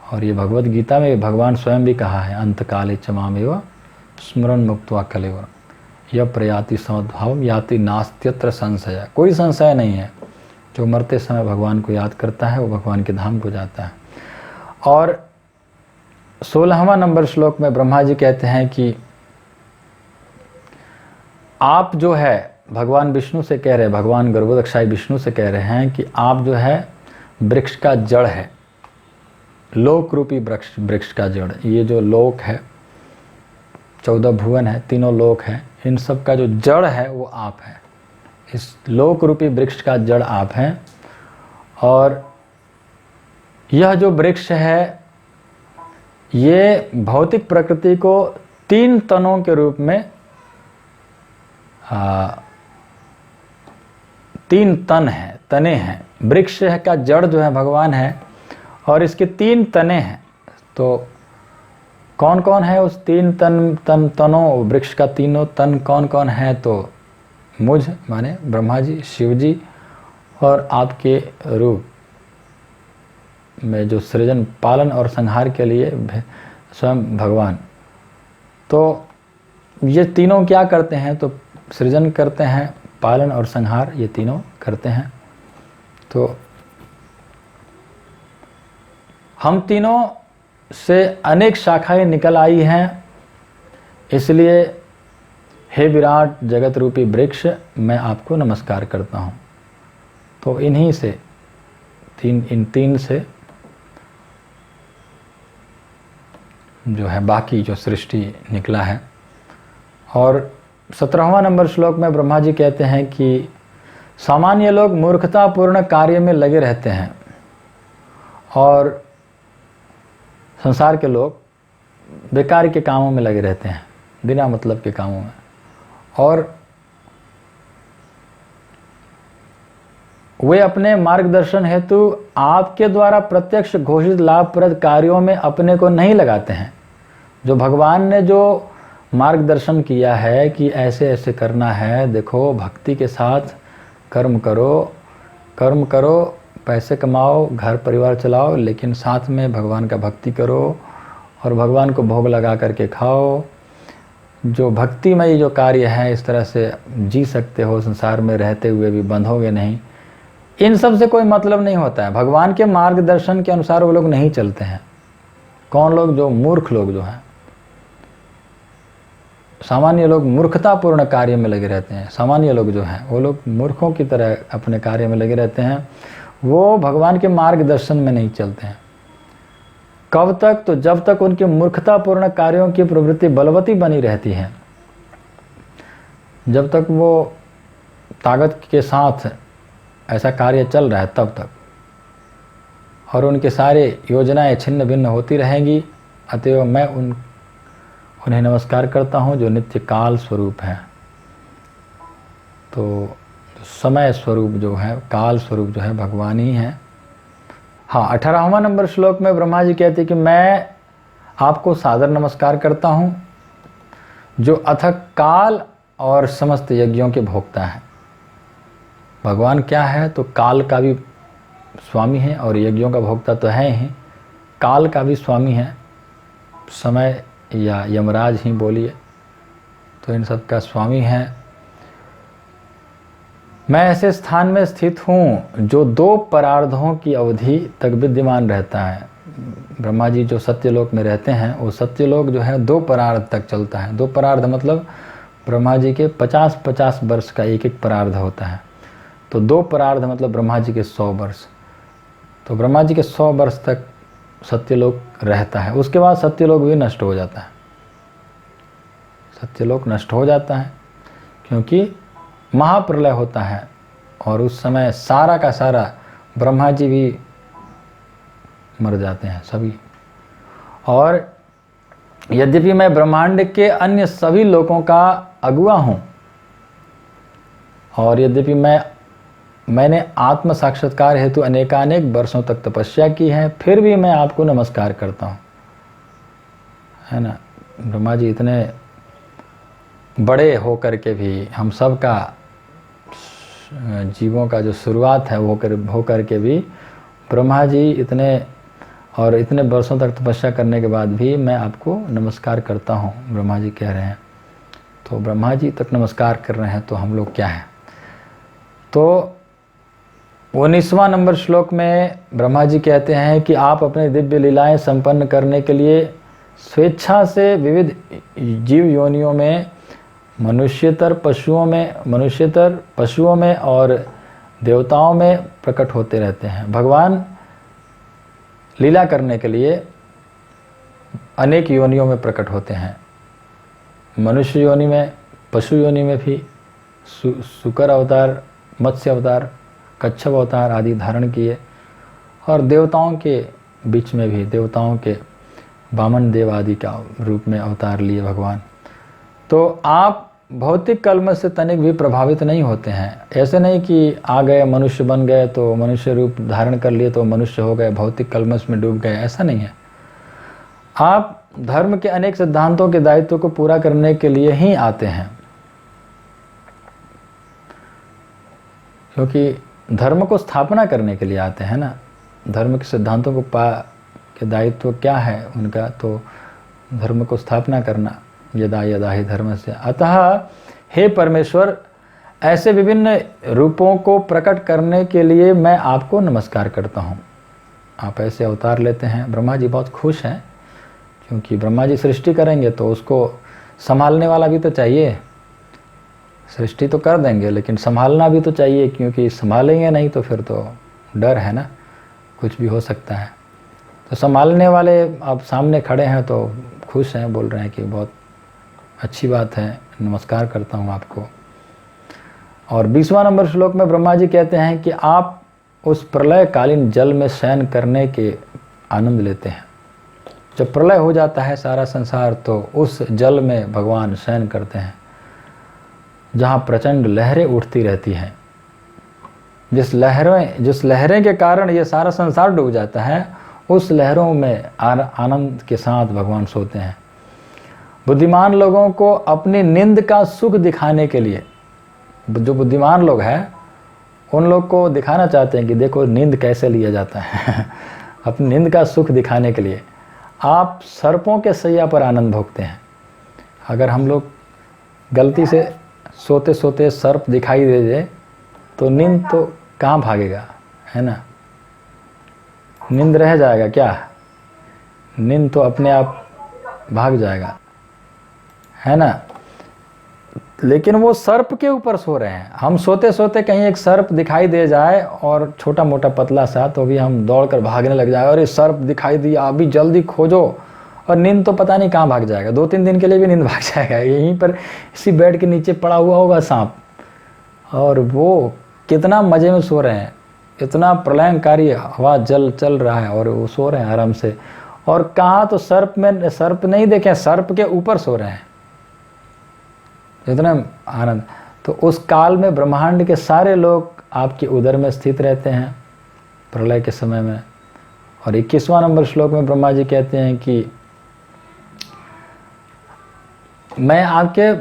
और ये भगवत गीता में भगवान स्वयं भी कहा है, अंतकाले च मामेव स्मरण मुक्त्वा कलेवर यह प्रयाति समद्भावम याति नास्त्यत्र संशय। कोई संशय नहीं है, जो मरते समय भगवान को याद करता है वो भगवान के धाम को जाता है। और 16वां नंबर श्लोक में ब्रह्मा जी कहते हैं कि आप जो है भगवान विष्णु से कह रहे हैं, भगवान गर्भोदक्षाई विष्णु से कह रहे हैं कि आप जो है वृक्ष का जड़ है, लोक रूपी वृक्ष का जड़। ये जो लोक है, 14 भुवन है, तीनों लोक है, इन सब का जो जड़ है वो आप है। इस लोक रूपी वृक्ष का जड़ आप हैं। और यह जो वृक्ष है ये भौतिक प्रकृति को 3 तनों के रूप में 3 तन है, तने हैं। वृक्ष का जड़ जो है भगवान है और इसके 3 तने हैं। तो कौन कौन है उस 3 तनों वृक्ष का? तीनों तन कौन कौन है? तो मुझ माने ब्रह्मा जी, शिव जी और आपके रूप में जो सृजन, पालन और संहार के लिए स्वयं भगवान। तो ये तीनों क्या करते हैं? तो सृजन करते हैं, पालन और संहार ये तीनों करते हैं। तो हम तीनों से अनेक शाखाएं निकल आई हैं, इसलिए हे विराट जगत रूपी वृक्ष मैं आपको नमस्कार करता हूँ। तो इन्हीं से इन तीन से जो है बाकी जो सृष्टि निकला है। और 17वां नंबर श्लोक में ब्रह्मा जी कहते हैं कि सामान्य लोग मूर्खतापूर्ण कार्य में लगे रहते हैं और संसार के लोग बेकार के कामों में लगे रहते हैं, बिना मतलब के कामों में, और वे अपने मार्गदर्शन हेतु आपके द्वारा प्रत्यक्ष घोषित लाभप्रद कार्यों में अपने को नहीं लगाते हैं। जो भगवान ने जो मार्गदर्शन किया है कि ऐसे ऐसे करना है, देखो भक्ति के साथ कर्म करो, पैसे कमाओ, घर परिवार चलाओ, लेकिन साथ में भगवान का भक्ति करो और भगवान को भोग लगा करके खाओ। जो भक्तिमयी जो कार्य है, इस तरह से जी सकते हो, संसार में रहते हुए भी बंधोगे नहीं। इन सब से कोई मतलब नहीं होता है। भगवान के मार्गदर्शन के अनुसार वो लोग नहीं चलते हैं। कौन लोग? जो मूर्ख लोग जो हैं, सामान्य लोग मूर्खतापूर्ण कार्य में लगे रहते हैं। सामान्य लोग जो हैं वो लोग मूर्खों की तरह अपने कार्य में लगे रहते हैं, वो भगवान के मार्गदर्शन में नहीं चलते हैं। कब तक? तो जब तक उनके मूर्खतापूर्ण कार्यों की प्रवृत्ति बलवती बनी रहती है, जब तक वो ताकत के साथ ऐसा कार्य चल रहा है तब तक, और उनके सारे योजनाएं छिन्न भिन्न होती रहेंगी। अतएव मैं उन्हें नमस्कार करता हूं जो नित्य काल स्वरूप है। तो समय स्वरूप जो है, काल स्वरूप जो है, भगवान ही है। हाँ, 18वां नंबर श्लोक में ब्रह्मा जी कहते हैं कि मैं आपको सादर नमस्कार करता हूं जो अथक काल और समस्त यज्ञों के भोक्ता है। भगवान क्या है? तो काल का भी स्वामी है और यज्ञों का भोक्ता तो है ही, काल का भी स्वामी है। समय या यमराज ही बोलिए, तो इन सब का स्वामी है। मैं ऐसे स्थान में स्थित हूँ जो 2 परार्धों की अवधि तक विद्यमान रहता है। ब्रह्मा जी जो सत्यलोक में रहते हैं, वो सत्यलोक जो है 2 परार्ध तक चलता है। 2 परार्ध मतलब ब्रह्मा जी के 50-50 वर्ष का एक एक परार्ध होता है। तो 2 परार्ध मतलब ब्रह्मा जी के 100 वर्ष। तो ब्रह्मा जी के 100 वर्ष तक सत्यलोक रहता है। उसके बाद सत्यलोक भी नष्ट हो जाता है। सत्यलोक नष्ट हो जाता है क्योंकि महाप्रलय होता है और उस समय सारा का सारा ब्रह्मा जी भी मर जाते हैं सभी। और यद्यपि मैं ब्रह्मांड के अन्य सभी लोगों का अगुआ हूँ और यद्यपि मैंने आत्म साक्षात्कार हेतु अनेकानेक वर्षों तक तपस्या की है, फिर भी मैं आपको नमस्कार करता हूँ, है ना। ब्रह्मा जी इतने बड़े हो करके भी, हम सब का जीवों का जो शुरुआत है वो हो करके भी ब्रह्मा जी इतने वर्षों तक तपस्या करने के बाद भी मैं आपको नमस्कार करता हूँ, ब्रह्मा जी कह रहे हैं। तो ब्रह्मा जी तक नमस्कार कर रहे हैं, तो हम लोग क्या हैं। तो 19वां नंबर श्लोक में ब्रह्मा जी कहते हैं कि आप अपने दिव्य लीलाएं संपन्न करने के लिए स्वेच्छा से विविध जीव योनियों में, मनुष्यतर पशुओं में और देवताओं में प्रकट होते रहते हैं। भगवान लीला करने के लिए अनेक योनियों में प्रकट होते हैं। मनुष्य योनि में, पशु योनि में भी शुकर अवतार, मत्स्य अवतार, कच्छप अवतार आदि धारण किए, और देवताओं के बीच में भी, देवताओं के वामन देव आदि का रूप में अवतार लिए भगवान। तो आप भौतिक कलम से तनिक भी प्रभावित नहीं होते हैं। ऐसे नहीं कि आ गए, मनुष्य बन गए तो मनुष्य रूप धारण कर लिए तो मनुष्य हो गए, भौतिक कलमश में डूब गए, ऐसा नहीं है। आप धर्म के अनेक सिद्धांतों के दायित्व को पूरा करने के लिए ही आते हैं, क्योंकि धर्म को स्थापना करने के लिए आते हैं ना। धर्म के सिद्धांतों को के दायित्व क्या है उनका? तो धर्म को स्थापना करना, यदा यदा ही धर्म से। अतः हे परमेश्वर, ऐसे विभिन्न रूपों को प्रकट करने के लिए मैं आपको नमस्कार करता हूँ। आप ऐसे अवतार लेते हैं। ब्रह्मा जी बहुत खुश हैं, क्योंकि ब्रह्मा जी सृष्टि करेंगे तो उसको संभालने वाला भी तो चाहिए। सृष्टि तो कर देंगे लेकिन संभालना भी तो चाहिए, क्योंकि संभालेंगे नहीं तो फिर तो डर है ना, कुछ भी हो सकता है। तो संभालने वाले अब सामने खड़े हैं तो खुश हैं, बोल रहे हैं कि बहुत अच्छी बात है, नमस्कार करता हूँ आपको। और 20वां नंबर श्लोक में ब्रह्मा जी कहते हैं कि आप उस प्रलयकालीन जल में शयन करने के आनंद लेते हैं। जब प्रलय हो जाता है सारा संसार, तो उस जल में भगवान शयन करते हैं, जहाँ प्रचंड लहरें उठती रहती हैं। जिस लहरें के कारण ये सारा संसार डूब जाता है, उस लहरों में आनंद के साथ भगवान सोते हैं। बुद्धिमान लोगों को अपनी नींद का सुख दिखाने के लिए, जो बुद्धिमान लोग हैं उन लोग को दिखाना चाहते हैं कि देखो नींद कैसे लिया जाता है अपनी नींद का सुख दिखाने के लिए आप सर्पों के सैया पर आनंद भोगते हैं। अगर हम लोग गलती से सोते सोते सर्प दिखाई दे दे तो नींद तो कहाँ भागेगा, है ना। नींद रह जाएगा क्या, नींद तो अपने आप भाग जाएगा, है ना। लेकिन वो सर्प के ऊपर सो रहे हैं। हम सोते सोते कहीं एक सर्प दिखाई दे जाए और छोटा मोटा पतला सा, तो भी हम दौड़कर भागने लग जाए, और ये सर्प दिखाई दिया अभी जल्दी खोजो, और नींद तो पता नहीं कहाँ भाग जाएगा। 2-3 दिन के लिए भी नींद भाग जाएगा। यहीं पर इसी बेड के नीचे पड़ा हुआ होगा सांप, और वो कितना मज़े में सो रहे हैं। इतना प्रलयंकारी हवा जल चल रहा है और वो सो रहे हैं आराम से। और कहाँ तो सर्प नहीं देखे, सर्प के ऊपर सो रहे हैं, इतना आनंद। तो उस काल में ब्रह्मांड के सारे लोग आपके उदर में स्थित रहते हैं प्रलय के समय में। और 21वां नंबर श्लोक में ब्रह्मा जी कहते हैं कि मैं आपके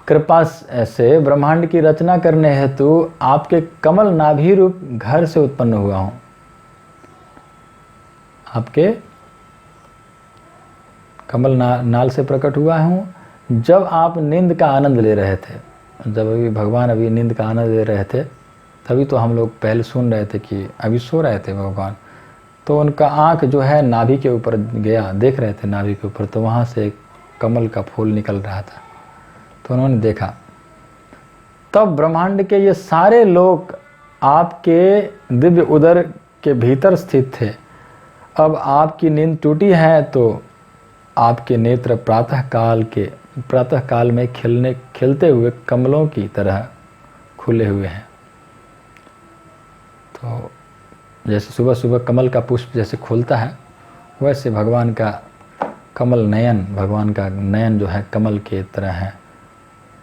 कृपा से ब्रह्मांड की रचना करने हेतु आपके कमल नाभि रूप घर से उत्पन्न हुआ हूँ। आपके कमल नाल से प्रकट हुआ हूँ। जब आप नींद का आनंद ले रहे थे, जब अभी भगवान अभी नींद का आनंद ले रहे थे, तभी तो हम लोग पहले सुन रहे थे कि अभी सो रहे थे भगवान, तो उनका आँख जो है नाभि के ऊपर गया, देख रहे थे नाभि के ऊपर, तो वहाँ से एक कमल का फूल निकल रहा था, तो उन्होंने देखा। तब ब्रह्मांड के ये सारे लोग आपके दिव्य उदर के भीतर स्थित थे। अब आपकी नींद टूटी है, तो आपके नेत्र प्रातः काल में खिलते हुए कमलों की तरह खुले हुए हैं। तो जैसे सुबह सुबह कमल का पुष्प जैसे खुलता है, वैसे भगवान का भगवान का नयन जो है कमल के तरह है,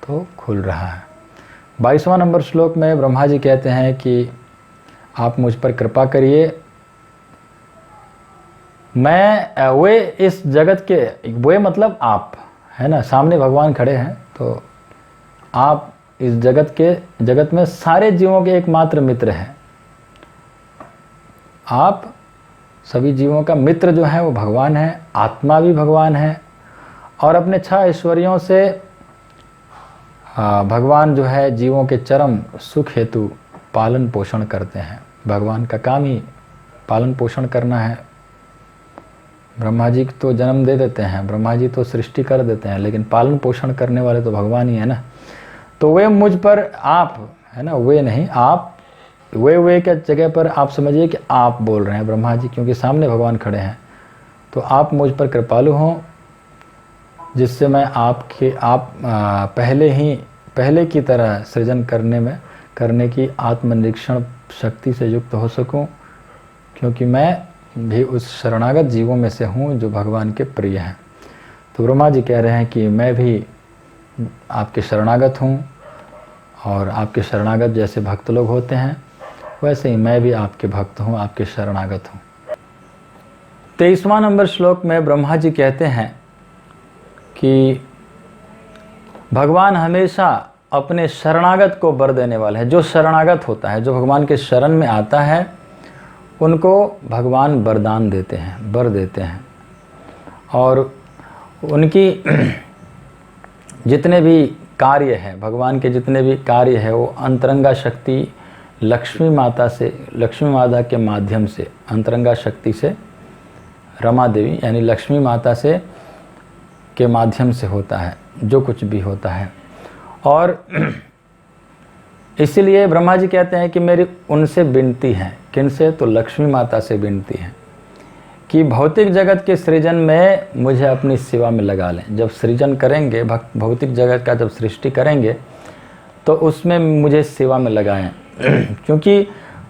तो खुल रहा है। 22वां नंबर श्लोक में ब्रह्मा जी कहते हैं कि आप मुझ पर कृपा करिए, वे इस जगत के, वे मतलब आप, है ना, सामने भगवान खड़े हैं, तो आप इस जगत में सारे जीवों के एकमात्र मित्र हैं। आप सभी जीवों का मित्र जो है वो भगवान है, आत्मा भी भगवान है, और अपने 6 ऐश्वर्यों से भगवान जो है जीवों के चरम सुख हेतु पालन पोषण करते हैं। भगवान का काम ही पालन पोषण करना है। ब्रह्मा जी तो जन्म दे देते हैं, ब्रह्मा जी तो सृष्टि कर देते हैं, लेकिन पालन पोषण करने वाले तो भगवान ही है ना। तो वे मुझ पर, आप, है ना, वे नहीं आप, वे के जगह पर आप समझिए कि आप बोल रहे हैं ब्रह्मा जी, क्योंकि सामने भगवान खड़े हैं। तो आप मुझ पर कृपालु हों, जिससे मैं पहले की तरह सृजन करने की आत्मनिरीक्षण शक्ति से युक्त हो सकूं, क्योंकि मैं भी उस शरणागत जीवों में से हूँ जो भगवान के प्रिय हैं। तो ब्रह्मा जी कह रहे हैं कि मैं भी आपके शरणागत हूँ, और आपके शरणागत जैसे भक्त लोग होते हैं, वैसे ही मैं भी आपके भक्त हूँ, आपके शरणागत हूँ। 23वां नंबर श्लोक में ब्रह्मा जी कहते हैं कि भगवान हमेशा अपने शरणागत को वर देने वाले हैं। जो शरणागत होता है, जो भगवान के शरण में आता है, उनको भगवान वरदान देते हैं, वर देते हैं। और उनकी जितने भी कार्य है, भगवान के जितने भी कार्य है, वो अंतरंगा शक्ति लक्ष्मी माता के माध्यम से, अंतरंगा शक्ति से, रमा देवी यानी लक्ष्मी माता से के माध्यम से होता है जो कुछ भी होता है। और इसीलिए ब्रह्मा जी कहते हैं कि मेरी उनसे विनती है, किनसे, तो लक्ष्मी माता से विनती है कि भौतिक जगत के सृजन में मुझे अपनी सेवा में लगा लें। जब सृजन करेंगे, भौतिक जगत का जब सृष्टि करेंगे तो उसमें मुझे सेवा में लगाएं क्योंकि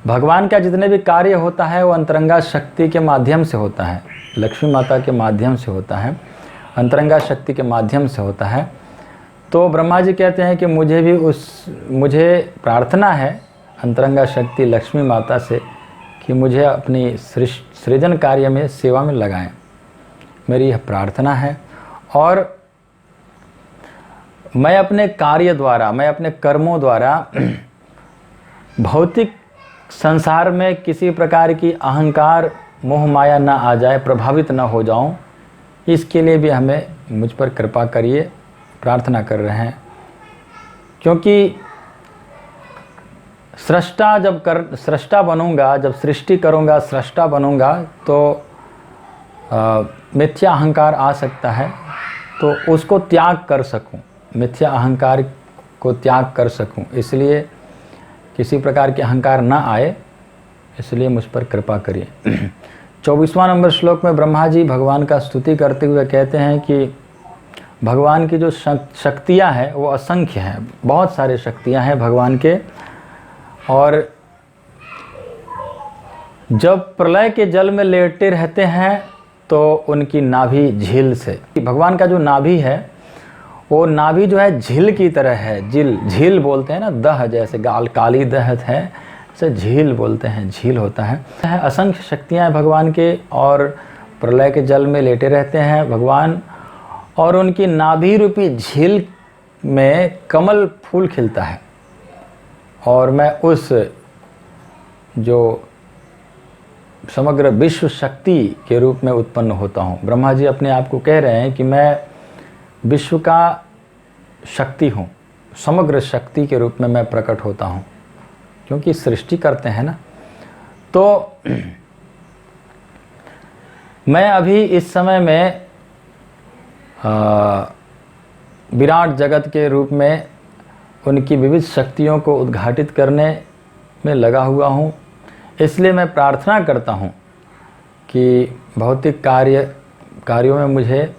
भगवान का जितने भी कार्य होता है वो अंतरंगा शक्ति के माध्यम से होता है, लक्ष्मी माता के माध्यम से होता है, अंतरंगा शक्ति के माध्यम से होता है। तो ब्रह्मा जी कहते हैं कि मुझे प्रार्थना है अंतरंगा शक्ति लक्ष्मी माता से कि मुझे अपनी सृजन कार्य में सेवा में लगाएं। मेरी यह प्रार्थना है और मैं अपने कार्य द्वारा, मैं अपने कर्मों द्वारा भौतिक संसार में किसी प्रकार की अहंकार मोह माया ना आ जाए, प्रभावित ना हो जाऊं, इसके लिए भी हमें मुझ पर कृपा करिए, प्रार्थना कर रहे हैं। क्योंकि सृष्टा बनूंगा, जब सृष्टि करूंगा, सृष्टा बनूंगा तो मिथ्या अहंकार आ सकता है, तो उसको त्याग कर सकूं, मिथ्या अहंकार को त्याग कर सकूं, इसलिए किसी प्रकार के अहंकार ना आए, इसलिए मुझ पर कृपा करिए। 24वां नंबर श्लोक में ब्रह्मा जी भगवान का स्तुति करते हुए कहते हैं कि भगवान की जो शक्तियाँ हैं वो असंख्य हैं, बहुत सारे शक्तियाँ हैं भगवान के। और जब प्रलय के जल में लेटे रहते हैं तो उनकी नाभि झील से, भगवान का जो नाभि है वो नाभि जो है झील की तरह है। झील बोलते हैं ना, दह जैसे काली दहत है, इसे झील बोलते हैं, झील होता है। असंख्य शक्तियाँ हैं भगवान के और प्रलय के जल में लेटे रहते हैं भगवान, और उनकी नाभि रूपी झील में कमल फूल खिलता है। और मैं उस जो समग्र विश्व शक्ति के रूप में उत्पन्न होता हूँ। ब्रह्मा जी अपने आप को कह रहे हैं कि मैं विश्व का शक्ति हूँ, समग्र शक्ति के रूप में मैं प्रकट होता हूँ, क्योंकि सृष्टि करते हैं ना। तो मैं अभी इस समय में विराट जगत के रूप में उनकी विविध शक्तियों को उद्घाटित करने में लगा हुआ हूँ। इसलिए मैं प्रार्थना करता हूँ कि भौतिक कार्यों में मुझे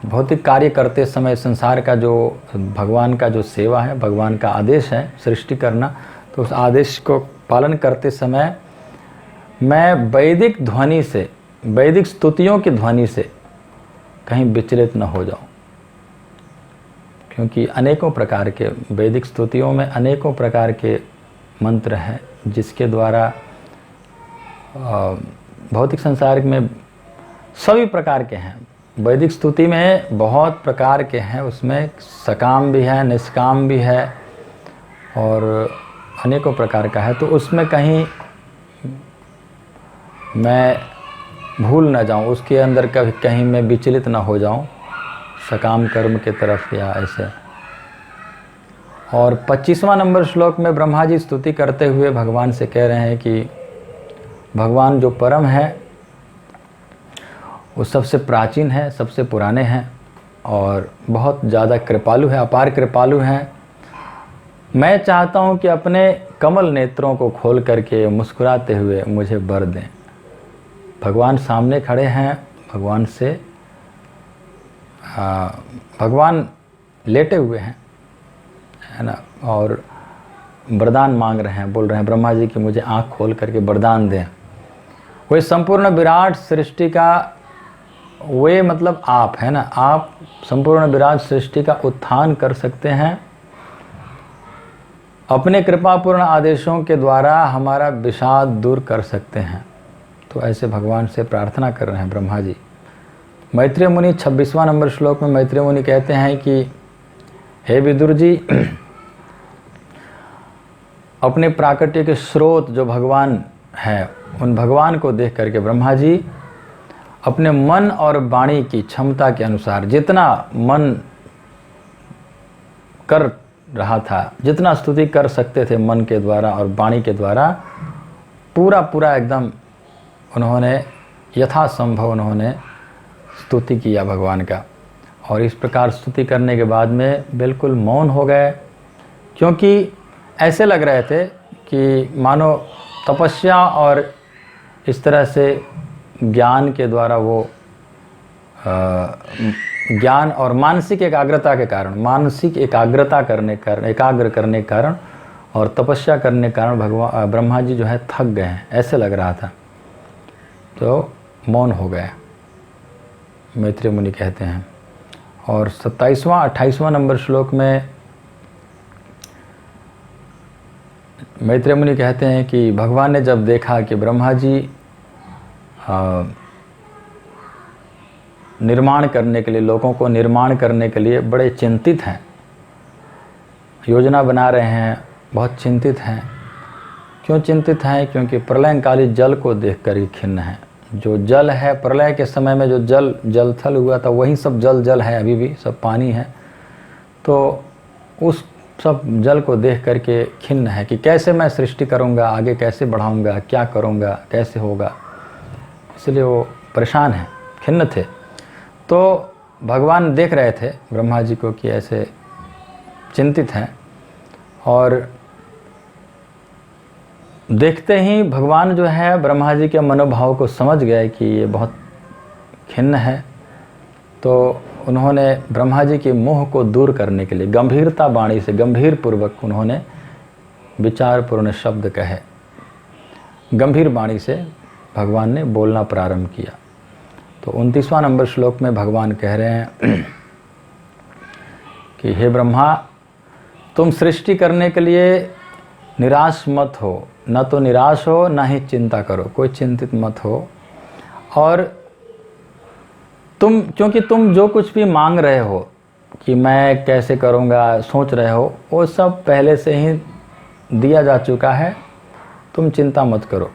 भौतिक कार्य करते समय संसार का जो भगवान का जो सेवा है, भगवान का आदेश है सृष्टि करना, तो उस आदेश को पालन करते समय मैं वैदिक ध्वनि से, वैदिक स्तुतियों की ध्वनि से कहीं विचलित न हो जाऊं। क्योंकि अनेकों प्रकार के वैदिक स्तुतियों में अनेकों प्रकार के मंत्र हैं जिसके द्वारा भौतिक संसार में सभी प्रकार के हैं। वैदिक स्तुति में बहुत प्रकार के हैं, उसमें सकाम भी है, निष्काम भी है और अनेकों प्रकार का है। तो उसमें कहीं मैं भूल ना जाऊं, उसके अंदर कहीं मैं विचलित ना हो जाऊं सकाम कर्म के तरफ या ऐसे। और 25वां नंबर श्लोक में ब्रह्मा जी स्तुति करते हुए भगवान से कह रहे हैं कि भगवान जो परम है वो सबसे प्राचीन है, सबसे पुराने हैं और बहुत ज़्यादा कृपालु है, अपार कृपालु हैं। मैं चाहता हूँ कि अपने कमल नेत्रों को खोल करके मुस्कुराते हुए मुझे वर दें। भगवान सामने खड़े हैं, भगवान से भगवान लेटे हुए हैं, है ना, और वरदान मांग रहे हैं, बोल रहे हैं ब्रह्मा जी कि मुझे आँख खोल करके वरदान दें। वही संपूर्ण विराट सृष्टि का, वे मतलब आप है ना, आप संपूर्ण विराट सृष्टि का उत्थान कर सकते हैं। अपने कृपापूर्ण आदेशों के द्वारा हमारा विषाद दूर कर सकते हैं। तो ऐसे भगवान से प्रार्थना कर रहे हैं ब्रह्मा जी। मैत्रेय मुनि 26वां नंबर श्लोक में मैत्रेय मुनि कहते हैं कि हे विदुर जी, अपने प्राकट्य के स्रोत जो भगवान है, उन भगवान को देख करके ब्रह्मा जी अपने मन और वाणी की क्षमता के अनुसार जितना मन कर रहा था, जितना स्तुति कर सकते थे मन के द्वारा और वाणी के द्वारा, पूरा एकदम उन्होंने यथासंभव उन्होंने स्तुति किया भगवान का। और इस प्रकार स्तुति करने के बाद में बिल्कुल मौन हो गए, क्योंकि ऐसे लग रहे थे कि मानो तपस्या और इस तरह से ज्ञान के द्वारा वो ज्ञान और मानसिक एकाग्रता के कारण, मानसिक एकाग्रता एकाग्र करने के कारण और तपस्या करने के कारण भगवान ब्रह्मा जी जो है थक गए हैं, ऐसे लग रहा था, तो मौन हो गए, मैत्रेय मुनि कहते हैं। और 27वां 28वां नंबर श्लोक में मैत्रेय मुनि कहते हैं कि भगवान ने जब देखा कि ब्रह्मा जी निर्माण करने के लिए, लोगों को निर्माण करने के लिए बड़े चिंतित हैं, योजना बना रहे हैं, बहुत चिंतित हैं। क्यों चिंतित हैं? क्योंकि प्रलयकालीन जल को देखकर ही खिन्न है। जो जल है, प्रलय के समय में जो जलथल हुआ था वही सब जल है, अभी भी सब पानी है। तो उस सब जल को देख करके खिन्न है कि कैसे मैं सृष्टि करूंगा, आगे कैसे बढ़ाऊंगा, क्या करूंगा, कैसे होगा। इसलिए वो परेशान हैं, खिन्न थे। तो भगवान देख रहे थे ब्रह्मा जी को कि ऐसे चिंतित हैं, और देखते ही भगवान जो है ब्रह्मा जी के मनोभाव को समझ गए कि ये बहुत खिन्न है। तो उन्होंने ब्रह्मा जी के मोह को दूर करने के लिए गंभीरता वाणी से, गंभीर पूर्वक उन्होंने विचारपूर्ण शब्द कहे, गंभीर वाणी से भगवान ने बोलना प्रारंभ किया। तो 29वां नंबर श्लोक में भगवान कह रहे हैं कि हे ब्रह्मा, तुम सृष्टि करने के लिए निराश मत हो, न तो निराश हो न ही चिंता करो, कोई चिंतित मत हो। और क्योंकि तुम जो कुछ भी मांग रहे हो कि मैं कैसे करूँगा, सोच रहे हो, वो सब पहले से ही दिया जा चुका है, तुम चिंता मत करो।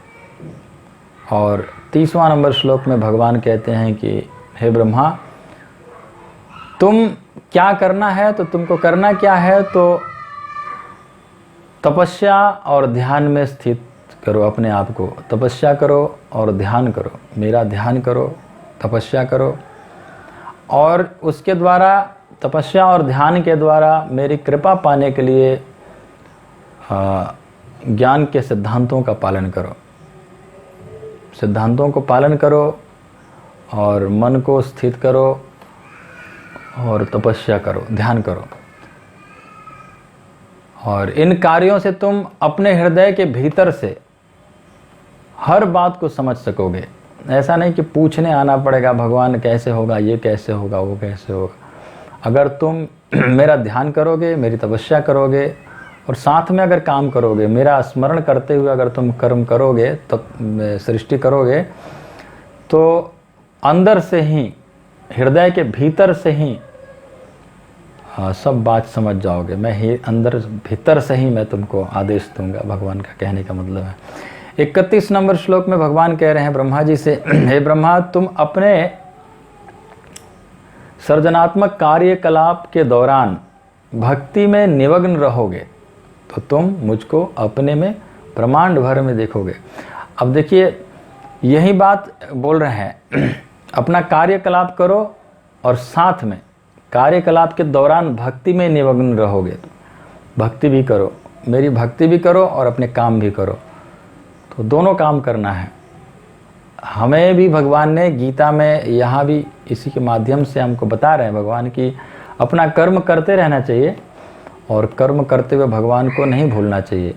और 30वां नंबर श्लोक में भगवान कहते हैं कि हे ब्रह्मा, तुम क्या करना है, तो तुमको करना क्या है, तो तपस्या और ध्यान में स्थित करो अपने आप को। तपस्या करो और ध्यान करो, मेरा ध्यान करो, तपस्या करो, और उसके द्वारा, तपस्या और ध्यान के द्वारा मेरी कृपा पाने के लिए ज्ञान के सिद्धांतों का पालन करो, सिद्धांतों को पालन करो और मन को स्थित करो और तपस्या करो, ध्यान करो। और इन कार्यों से तुम अपने हृदय के भीतर से हर बात को समझ सकोगे। ऐसा नहीं कि पूछने आना पड़ेगा भगवान कैसे होगा, ये कैसे होगा, वो कैसे होगा। अगर तुम मेरा ध्यान करोगे, मेरी तपस्या करोगे और साथ में अगर काम करोगे, मेरा स्मरण करते हुए अगर तुम कर्म करोगे, तब सृष्टि करोगे, तो अंदर से ही, हृदय के भीतर से ही सब बात समझ जाओगे। मैं ही अंदर भीतर से ही मैं तुमको आदेश दूंगा, भगवान का कहने का मतलब है। 31 नंबर श्लोक में भगवान कह रहे हैं ब्रह्मा जी से, हे ब्रह्मा, तुम अपने सृजनात्मक कार्यकलाप के दौरान भक्ति में निमग्न रहोगे तो तुम मुझको अपने में ब्रह्मांड भर में देखोगे। अब देखिए, यही बात बोल रहे हैं, अपना कार्यकलाप करो और साथ में कार्यकलाप के दौरान भक्ति में निमग्न रहोगे। भक्ति भी करो, मेरी भक्ति भी करो और अपने काम भी करो, तो दोनों काम करना है। हमें भी भगवान ने गीता में, यहाँ भी इसी के माध्यम से हमको बता रहे हैं भगवान की अपना कर्म करते रहना चाहिए और कर्म करते हुए भगवान को नहीं भूलना चाहिए।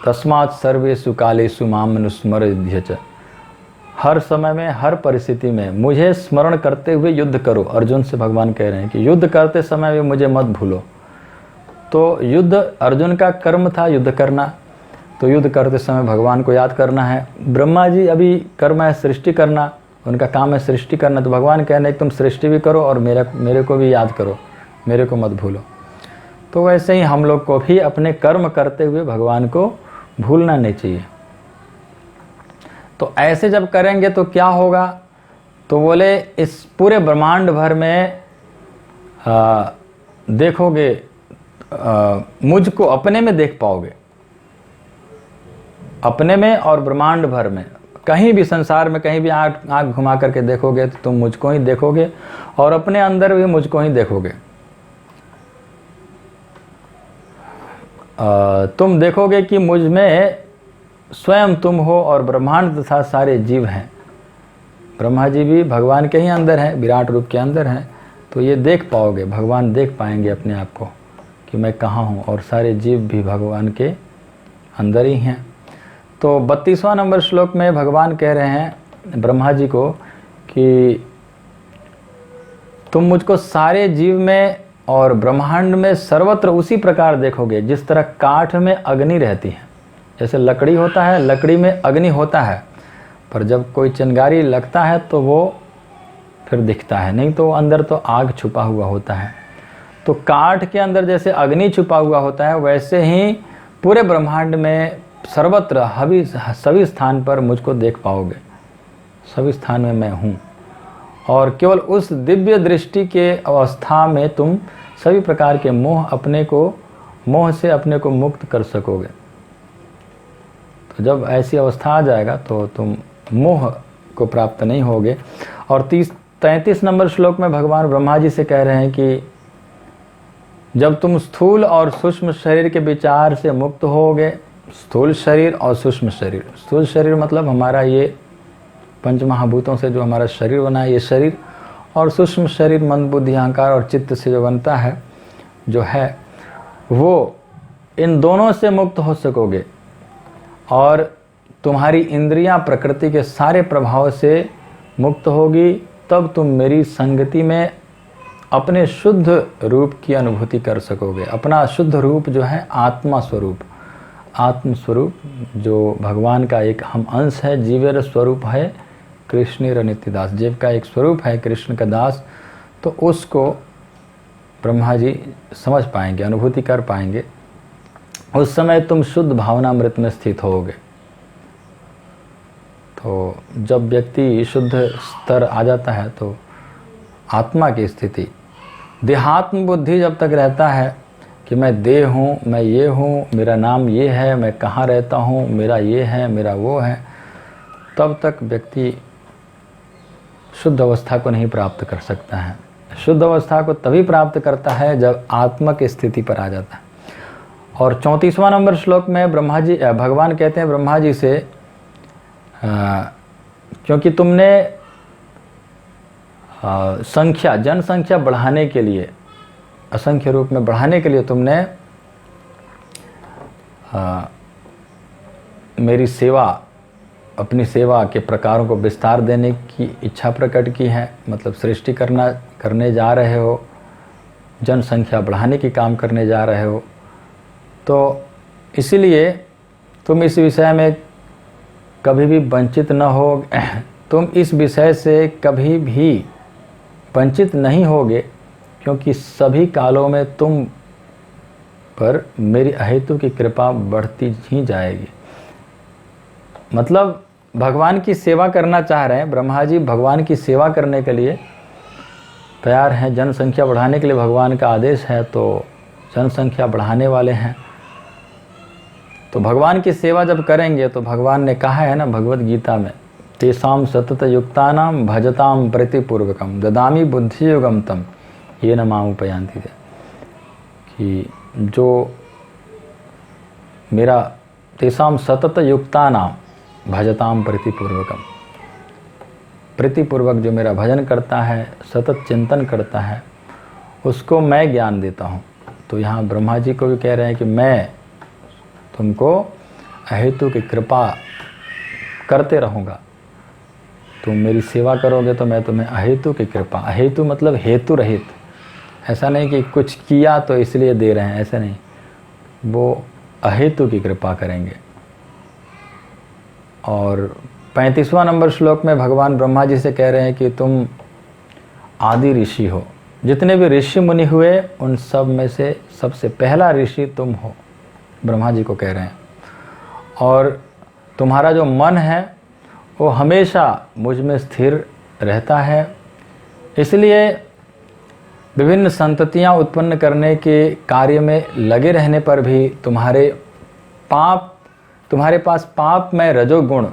तस्मात् सर्वेषु कालेषु माम अनुस्मरध्य च, हर समय में, हर परिस्थिति में मुझे स्मरण करते हुए युद्ध करो। अर्जुन से भगवान कह रहे हैं कि युद्ध करते समय भी मुझे मत भूलो। तो युद्ध अर्जुन का कर्म था, युद्ध करना, तो युद्ध करते समय भगवान को याद करना है। ब्रह्मा जी अभी कर्म है सृष्टि करना, उनका काम है सृष्टि करना, तो भगवान कह रहे हैं तुम सृष्टि भी करो और मेरे को भी याद करो, मेरे को मत भूलो। तो वैसे ही हम लोग को भी अपने कर्म करते हुए भगवान को भूलना नहीं चाहिए। तो ऐसे जब करेंगे तो क्या होगा, तो बोले इस पूरे ब्रह्मांड भर में देखोगे, मुझको अपने में देख पाओगे, अपने में और ब्रह्मांड भर में। कहीं भी संसार में कहीं भी आँख घुमा करके देखोगे तो तुम मुझको ही देखोगे और अपने अंदर भी मुझको ही देखोगे। तुम देखोगे कि मुझ में स्वयं तुम हो और ब्रह्मांड तथा सारे जीव हैं। ब्रह्मा जी भी भगवान के ही अंदर हैं, विराट रूप के अंदर हैं। तो ये देख पाओगे, भगवान देख पाएंगे अपने आप को कि मैं कहाँ हूँ, और सारे जीव भी भगवान के अंदर ही हैं। तो 32वां नंबर श्लोक में भगवान कह रहे हैं ब्रह्मा जी को कि तुम मुझको सारे जीव में और ब्रह्मांड में सर्वत्र उसी प्रकार देखोगे जिस तरह काठ में अग्नि रहती है। जैसे लकड़ी होता है, लकड़ी में अग्नि होता है, पर जब कोई चिंगारी लगता है तो वो फिर दिखता है, नहीं तो अंदर तो आग छुपा हुआ होता है। तो काठ के अंदर जैसे अग्नि छुपा हुआ होता है, वैसे ही पूरे ब्रह्मांड में सर्वत्र सभी स्थान पर मुझको देख पाओगे। सभी स्थान में मैं हूँ, और केवल उस दिव्य दृष्टि के अवस्था में तुम सभी प्रकार के मोह से अपने को मुक्त कर सकोगे। तो जब ऐसी अवस्था आ जाएगा तो तुम मोह को प्राप्त नहीं होगे। और 33 नंबर श्लोक में भगवान ब्रह्मा जी से कह रहे हैं कि जब तुम स्थूल और सूक्ष्म शरीर के विचार से मुक्त होगे, स्थूल शरीर और सूक्ष्म शरीर, स्थूल शरीर मतलब हमारा ये पंच महाभूतों से जो हमारा शरीर बना है ये शरीर, और सूक्ष्म शरीर मन बुद्धि अहंकार और चित्त से जो बनता है जो है, वो इन दोनों से मुक्त हो सकोगे। और तुम्हारी इंद्रियां प्रकृति के सारे प्रभाव से मुक्त होगी, तब तुम मेरी संगति में अपने शुद्ध रूप की अनुभूति कर सकोगे। अपना शुद्ध रूप जो है आत्मा स्वरूप, आत्म स्वरूप जो भगवान का एक हम अंश है, जीवेर स्वरूप है कृष्ण नित्यदास, जीव का एक स्वरूप है कृष्ण का दास। तो उसको ब्रह्मा जी समझ पाएंगे, अनुभूति कर पाएंगे। उस समय तुम शुद्ध भावनामृत में स्थित होगे। तो जब व्यक्ति शुद्ध स्तर आ जाता है तो आत्मा की स्थिति, देहात्म बुद्धि जब तक रहता है कि मैं देह हूँ, मैं ये हूँ, मेरा नाम ये है, मैं कहाँ रहता हूँ, मेरा ये है, मेरा वो है, तब तक व्यक्ति शुद्ध अवस्था को नहीं प्राप्त कर सकता है। शुद्ध अवस्था को तभी प्राप्त करता है जब आत्मा की स्थिति पर आ जाता है। और 34वां नंबर श्लोक में भगवान कहते हैं ब्रह्मा जी से, क्योंकि तुमने जनसंख्या बढ़ाने के लिए, असंख्य रूप में बढ़ाने के लिए तुमने मेरी सेवा, अपनी सेवा के प्रकारों को विस्तार देने की इच्छा प्रकट की है। मतलब सृष्टि करने जा रहे हो, जनसंख्या बढ़ाने की काम करने जा रहे हो। तो इसीलिए तुम इस विषय में कभी भी वंचित न हो। तुम इस विषय से कभी भी वंचित नहीं होगे, क्योंकि सभी कालों में तुम पर मेरी अहेतु की कृपा बढ़ती ही जाएगी। मतलब भगवान की सेवा करना चाह रहे हैं ब्रह्मा जी, भगवान की सेवा करने के लिए तैयार हैं। जनसंख्या बढ़ाने के लिए भगवान का आदेश है, तो जनसंख्या बढ़ाने वाले हैं। तो भगवान की सेवा जब करेंगे तो भगवान ने कहा है ना भगवत गीता में, तेषां सतत युक्तानां भजतां प्रतिपूर्वकम ददामि बुद्धि युगम तम ये न मामुपयान्ति, कि जो मेरा तेषां सतत युक्तानां भजतां प्रतिपूर्वकम, प्रतिपूर्वक जो मेरा भजन करता है, सतत चिंतन करता है, उसको मैं ज्ञान देता हूँ। तो यहाँ ब्रह्मा जी को भी कह रहे हैं कि मैं तुमको अहेतु की कृपा करते रहूँगा। तुम मेरी सेवा करोगे तो मैं तुम्हें अहेतु की कृपा, अहेतु मतलब हेतु रहित, ऐसा नहीं कि कुछ किया तो इसलिए दे रहे हैं, ऐसा नहीं, वो अहेतु की कृपा करेंगे। और 35वां नंबर श्लोक में भगवान ब्रह्मा जी से कह रहे हैं कि तुम आदि ऋषि हो। जितने भी ऋषि मुनि हुए उन सब में से सबसे पहला ऋषि तुम हो, ब्रह्मा जी को कह रहे हैं। और तुम्हारा जो मन है वो हमेशा मुझ में स्थिर रहता है, इसलिए विभिन्न संततियां उत्पन्न करने के कार्य में लगे रहने पर भी तुम्हारे पास पाप में रजोगुण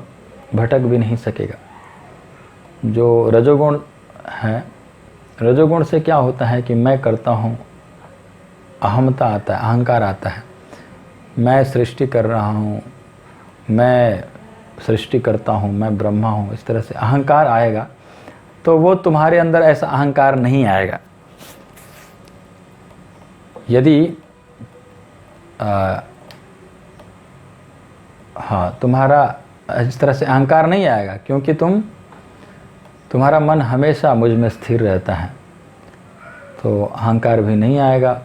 भटक भी नहीं सकेगा। जो रजोगुण है, रजोगुण से क्या होता है कि मैं करता हूँ, अहमता आता है, अहंकार आता है, मैं सृष्टि कर रहा हूँ, मैं सृष्टि करता हूँ, मैं ब्रह्मा हूँ, इस तरह से अहंकार आएगा, तो वो तुम्हारे अंदर ऐसा अहंकार नहीं आएगा। यदि हाँ, तुम्हारा इस तरह से अहंकार नहीं आएगा, क्योंकि तुम्हारा मन हमेशा मुझ में स्थिर रहता है, तो अहंकार भी नहीं आएगा।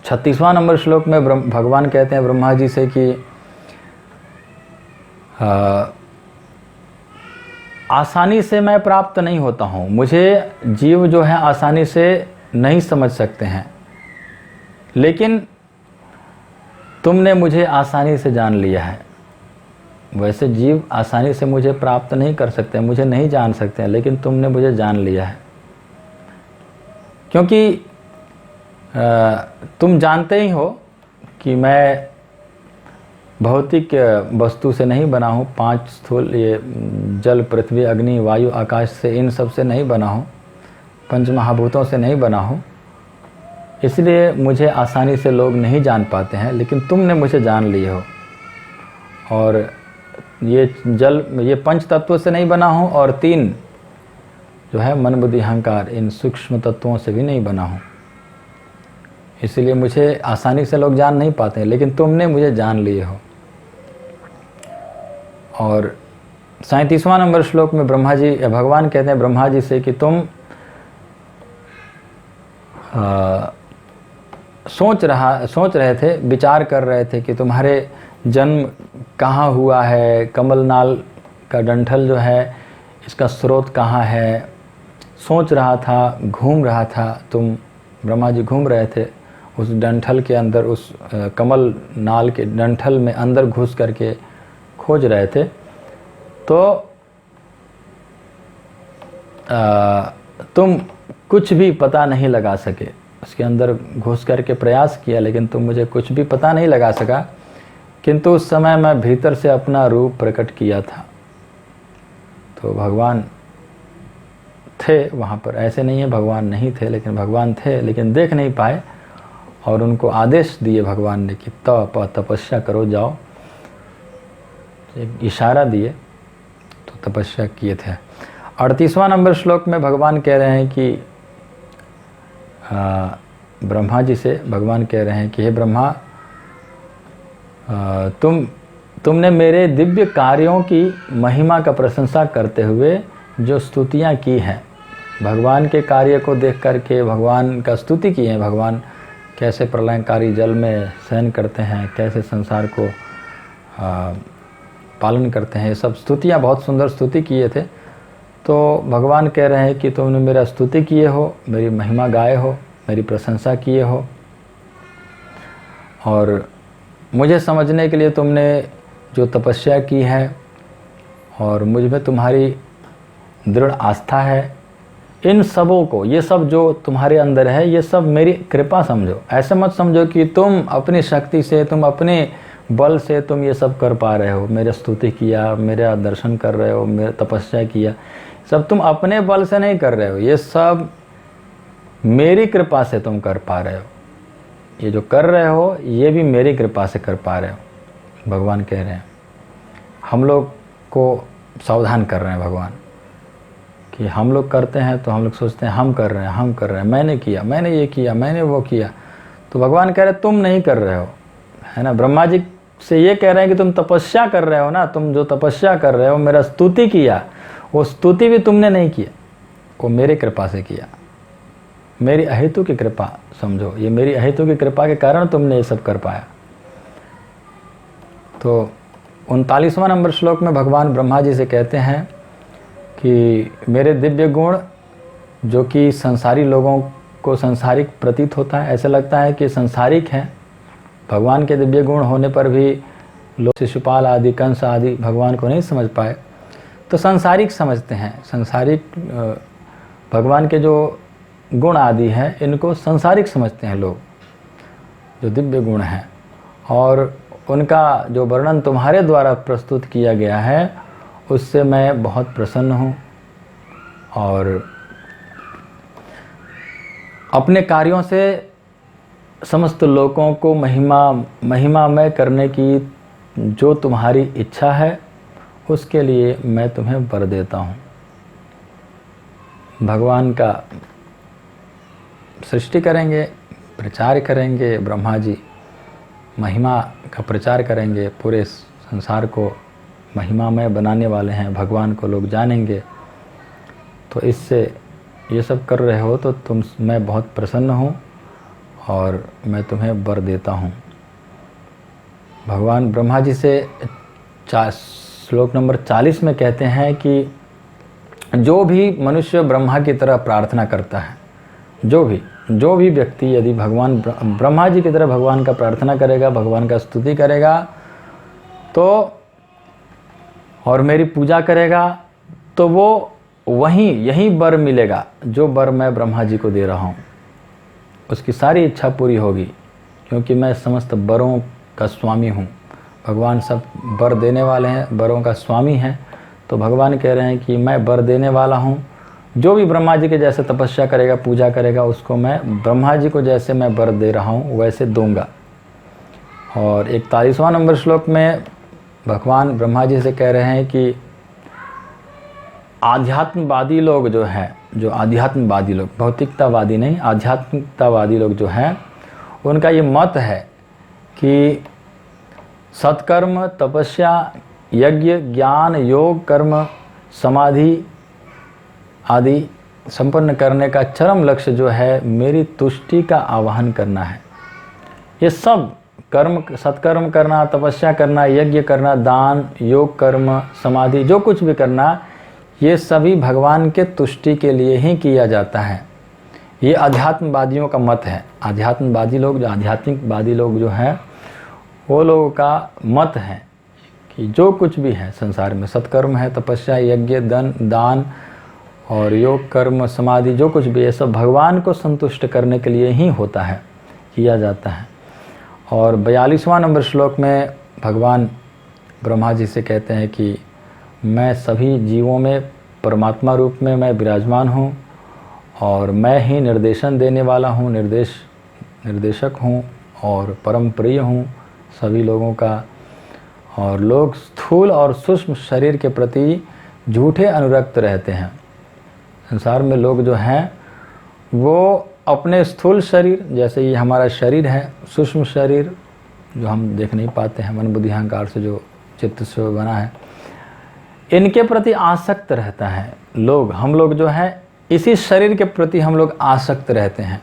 36वां नंबर श्लोक में भगवान कहते हैं ब्रह्मा जी से कि आसानी से मैं प्राप्त नहीं होता हूँ, मुझे जीव जो है आसानी से नहीं समझ सकते हैं, लेकिन तुमने मुझे आसानी से जान लिया है। वैसे जीव आसानी से मुझे प्राप्त नहीं कर सकते, मुझे नहीं जान सकते हैं, लेकिन तुमने मुझे जान लिया है, क्योंकि तुम जानते ही हो कि मैं भौतिक वस्तु से नहीं बना हूँ, 5 स्थूल, ये जल, पृथ्वी, अग्नि, वायु, आकाश से, इन सब से नहीं बना हूँ, 5 महाभूतों से नहीं बना हूँ, इसलिए मुझे आसानी से लोग नहीं जान पाते हैं, लेकिन तुमने मुझे जान लिए हो। और ये जल, ये 5 तत्वों से नहीं बना हूँ, और 3 जो है मन, बुद्धि, अहंकार, इन सूक्ष्म तत्वों से भी नहीं बना हूँ, इसलिए मुझे आसानी से लोग जान नहीं पाते हैं, लेकिन तुमने मुझे जान लिए हो। और 37वां नंबर श्लोक में भगवान कहते हैं ब्रह्मा जी से कि तुम सोच रहे थे, विचार कर रहे थे कि तुम्हारे जन्म कहाँ हुआ है, कमलनाल का डंठल जो है इसका स्रोत कहाँ है, सोच रहा था, घूम रहा था, तुम ब्रह्मा जी घूम रहे थे उस डंठल के अंदर, उस कमल नाल के डंठल में अंदर घुस करके खोज रहे थे। तो तुम कुछ भी पता नहीं लगा सके, उसके अंदर घुस करके प्रयास किया, लेकिन तुम मुझे कुछ भी पता नहीं लगा सका, किंतु उस समय मैं भीतर से अपना रूप प्रकट किया था। तो भगवान थे वहाँ पर, ऐसे नहीं है भगवान नहीं थे, लेकिन भगवान थे, लेकिन देख नहीं पाए, और उनको आदेश दिए भगवान ने कि तपस्या करो, जाओ, एक इशारा दिए, तो तपस्या किए थे। 38वां नंबर श्लोक में भगवान कह रहे हैं कि ब्रह्मा जी से भगवान कह रहे हैं कि हे ब्रह्मा, तुमने मेरे दिव्य कार्यों की महिमा का प्रशंसा करते हुए जो स्तुतियाँ की हैं, भगवान के कार्य को देख करके भगवान का स्तुति की है, भगवान कैसे प्रलयकारी जल में शयन करते हैं, कैसे संसार को पालन करते हैं, ये सब स्तुतियाँ, बहुत सुंदर स्तुति किए थे। तो भगवान कह रहे हैं कि तुमने मेरा स्तुति किए हो, मेरी महिमा गाए हो, मेरी प्रशंसा किए हो, और मुझे समझने के लिए तुमने जो तपस्या की है, और मुझ में तुम्हारी दृढ़ आस्था है, इन सबों को, ये सब जो तुम्हारे अंदर है, ये सब मेरी कृपा समझो। ऐसे मत समझो कि तुम अपनी शक्ति से, तुम अपने बल से तुम ये सब कर पा रहे हो, मेरा स्तुति किया, मेरा दर्शन कर रहे हो, मेरा तपस्या किया, सब तुम अपने बल से नहीं कर रहे हो, ये सब मेरी कृपा से तुम कर पा रहे हो। ये जो कर रहे हो ये भी मेरी कृपा से कर पा रहे हो, भगवान कह रहे हैं। हम लोग को सावधान कर रहे हैं भगवान कि हम लोग करते हैं तो हम लोग सोचते हैं हम कर रहे हैं, मैंने किया, मैंने ये किया, मैंने वो किया। तो भगवान कह रहे तुम नहीं कर रहे हो, है ना। ब्रह्मा जी से ये कह रहे हैं कि तुम तपस्या कर रहे हो ना, तुम जो तपस्या कर रहे हो, मेरा स्तुति किया, वो स्तुति भी तुमने नहीं किया, वो मेरी कृपा से किया, मेरी अहेतु की कृपा समझो, ये मेरी अहेतु की कृपा के कारण तुमने ये सब कर पाया। तो 39वां नंबर श्लोक में भगवान ब्रह्मा जी से कहते हैं कि मेरे दिव्य गुण, जो कि संसारी लोगों को संसारिक प्रतीत होता है, ऐसा लगता है कि संसारिक हैं, भगवान के दिव्य गुण होने पर भी लोग शिशुपाल आदि, कंस आदि भगवान को नहीं समझ पाए, तो संसारिक समझते हैं। संसारिक भगवान के जो गुण आदि हैं इनको संसारिक समझते हैं लोग, जो दिव्य गुण हैं, और उनका जो वर्णन तुम्हारे द्वारा प्रस्तुत किया गया है उससे मैं बहुत प्रसन्न हूँ, और अपने कार्यों से समस्त लोगों को महिमामय करने की जो तुम्हारी इच्छा है उसके लिए मैं तुम्हें वर देता हूँ। भगवान का सृष्टि करेंगे, प्रचार करेंगे, ब्रह्मा जी महिमा का प्रचार करेंगे, पूरे संसार को महिमामय बनाने वाले हैं, भगवान को लोग जानेंगे। तो इससे ये सब कर रहे हो तो मैं बहुत प्रसन्न हूँ और मैं तुम्हें वर देता हूँ। भगवान ब्रह्मा जी से श्लोक नंबर 40 में कहते हैं कि जो भी मनुष्य ब्रह्मा की तरह प्रार्थना करता है, जो भी व्यक्ति यदि भगवान ब्रह्मा जी की तरह भगवान का प्रार्थना करेगा, भगवान का स्तुति करेगा तो और मेरी पूजा करेगा तो वो यही वर मिलेगा जो वर मैं ब्रह्मा जी को दे रहा हूँ। उसकी सारी इच्छा पूरी होगी, क्योंकि मैं समस्त वरों का स्वामी हूँ। भगवान सब वर देने वाले हैं, वरों का स्वामी हैं। तो भगवान कह रहे हैं कि मैं वर देने वाला हूँ। जो भी ब्रह्मा जी के जैसे तपस्या करेगा, पूजा करेगा, उसको मैं ब्रह्मा जी को जैसे मैं वर दे रहा हूँ वैसे दूंगा। और 41वां नंबर श्लोक में भगवान ब्रह्मा जी से कह रहे हैं कि आध्यात्मवादी लोग जो हैं, जो आध्यात्मवादी लोग, भौतिकतावादी नहीं, आध्यात्मिकतावादी लोग जो हैं, उनका ये मत है कि सत्कर्म, तपस्या, यज्ञ, ज्ञान, योग, कर्म, समाधि आदि संपन्न करने का चरम लक्ष्य जो है मेरी तुष्टि का आवाहन करना है। ये सब कर्म, सत्कर्म करना, तपस्या करना, यज्ञ करना, दान, योग, कर्म, समाधि, जो कुछ भी करना, ये सभी भगवान के तुष्टि के लिए ही किया जाता है। ये अध्यात्मवादियों का मत है। आध्यात्मवादी लोग, जो आध्यात्मिकवादी लोग जो हैं, वो लोगों का मत है कि जो कुछ भी है संसार में, सत्कर्म है, तपस्या, यज्ञ, दान और योग, कर्म, समाधि, जो कुछ भी है, सब भगवान को संतुष्ट करने के लिए ही होता है, किया जाता है। और 42वां नंबर श्लोक में भगवान ब्रह्मा जी से कहते हैं कि मैं सभी जीवों में परमात्मा रूप में मैं विराजमान हूँ और मैं ही निर्देशन देने वाला हूँ, निर्देशक हूँ और परम प्रिय हूँ सभी लोगों का। और लोग स्थूल और सूक्ष्म शरीर के प्रति झूठे अनुरक्त रहते हैं। संसार में लोग जो हैं वो अपने स्थूल शरीर, जैसे ये हमारा शरीर है, सूक्ष्म शरीर जो हम देख नहीं पाते हैं, मन बुद्धि अहंकार से जो चित्त से बना है, इनके प्रति आसक्त रहता है लोग। हम लोग जो हैं इसी शरीर के प्रति हम लोग आसक्त रहते हैं।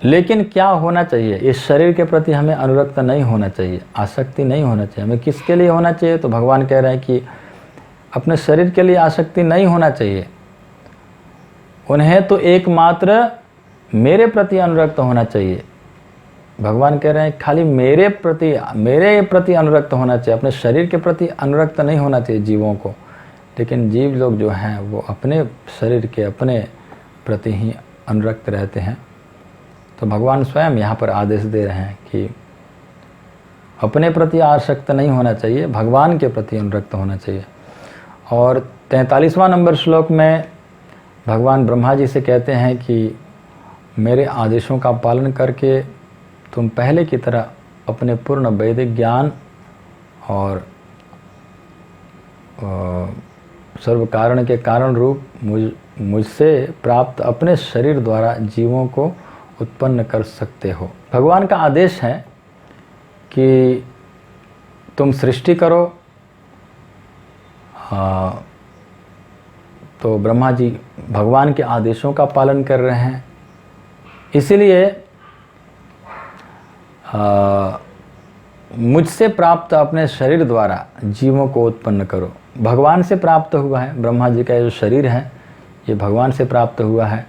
लेकिन क्या होना चाहिए, इस शरीर के प्रति हमें अनुरक्त नहीं होना चाहिए, आसक्ति नहीं होना चाहिए। हमें किसके लिए होना चाहिए? तो भगवान कह रहे हैं कि अपने शरीर के लिए आसक्ति नहीं होना चाहिए। उन्हें तो एकमात्र मेरे प्रति अनुरक्त होना चाहिए। भगवान कह रहे हैं खाली मेरे प्रति अनुरक्त होना चाहिए, अपने शरीर के प्रति अनुरक्त नहीं होना चाहिए जीवों को। लेकिन जीव लोग जो हैं वो अपने शरीर के अपने प्रति ही अनुरक्त रहते हैं। तो भगवान स्वयं यहाँ पर आदेश दे रहे हैं कि अपने प्रति आसक्त नहीं होना चाहिए, भगवान के प्रति अनुरक्त होना चाहिए। और 43वां नंबर श्लोक में भगवान ब्रह्मा जी से कहते हैं कि मेरे आदेशों का पालन करके तुम पहले की तरह अपने पूर्ण वैदिक ज्ञान और सर्व कारण के कारण रूप मुझसे प्राप्त अपने शरीर द्वारा जीवों को उत्पन्न कर सकते हो। भगवान का आदेश है कि तुम सृष्टि करो। तो ब्रह्मा जी भगवान के आदेशों का पालन कर रहे हैं, इसीलिए मुझसे प्राप्त अपने शरीर द्वारा जीवों को उत्पन्न करो। भगवान से प्राप्त हुआ है, ब्रह्मा जी का जो शरीर है ये भगवान से प्राप्त हुआ है।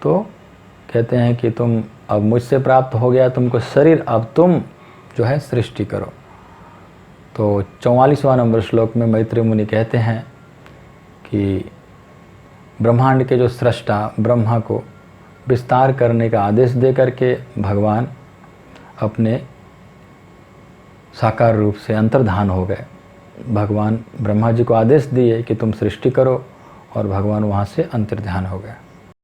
तो कहते हैं कि तुम अब मुझसे प्राप्त हो गया तुमको शरीर, अब तुम जो है सृष्टि करो। तो 44वां नंबर श्लोक में मैत्री मुनि कहते हैं कि ब्रह्मांड के जो सृष्टा ब्रह्मा को विस्तार करने का आदेश दे करके भगवान अपने साकार रूप से अंतर्धान हो गए। भगवान ब्रह्मा जी को आदेश दिए कि तुम सृष्टि करो और भगवान वहाँ से अंतर्धान हो गए।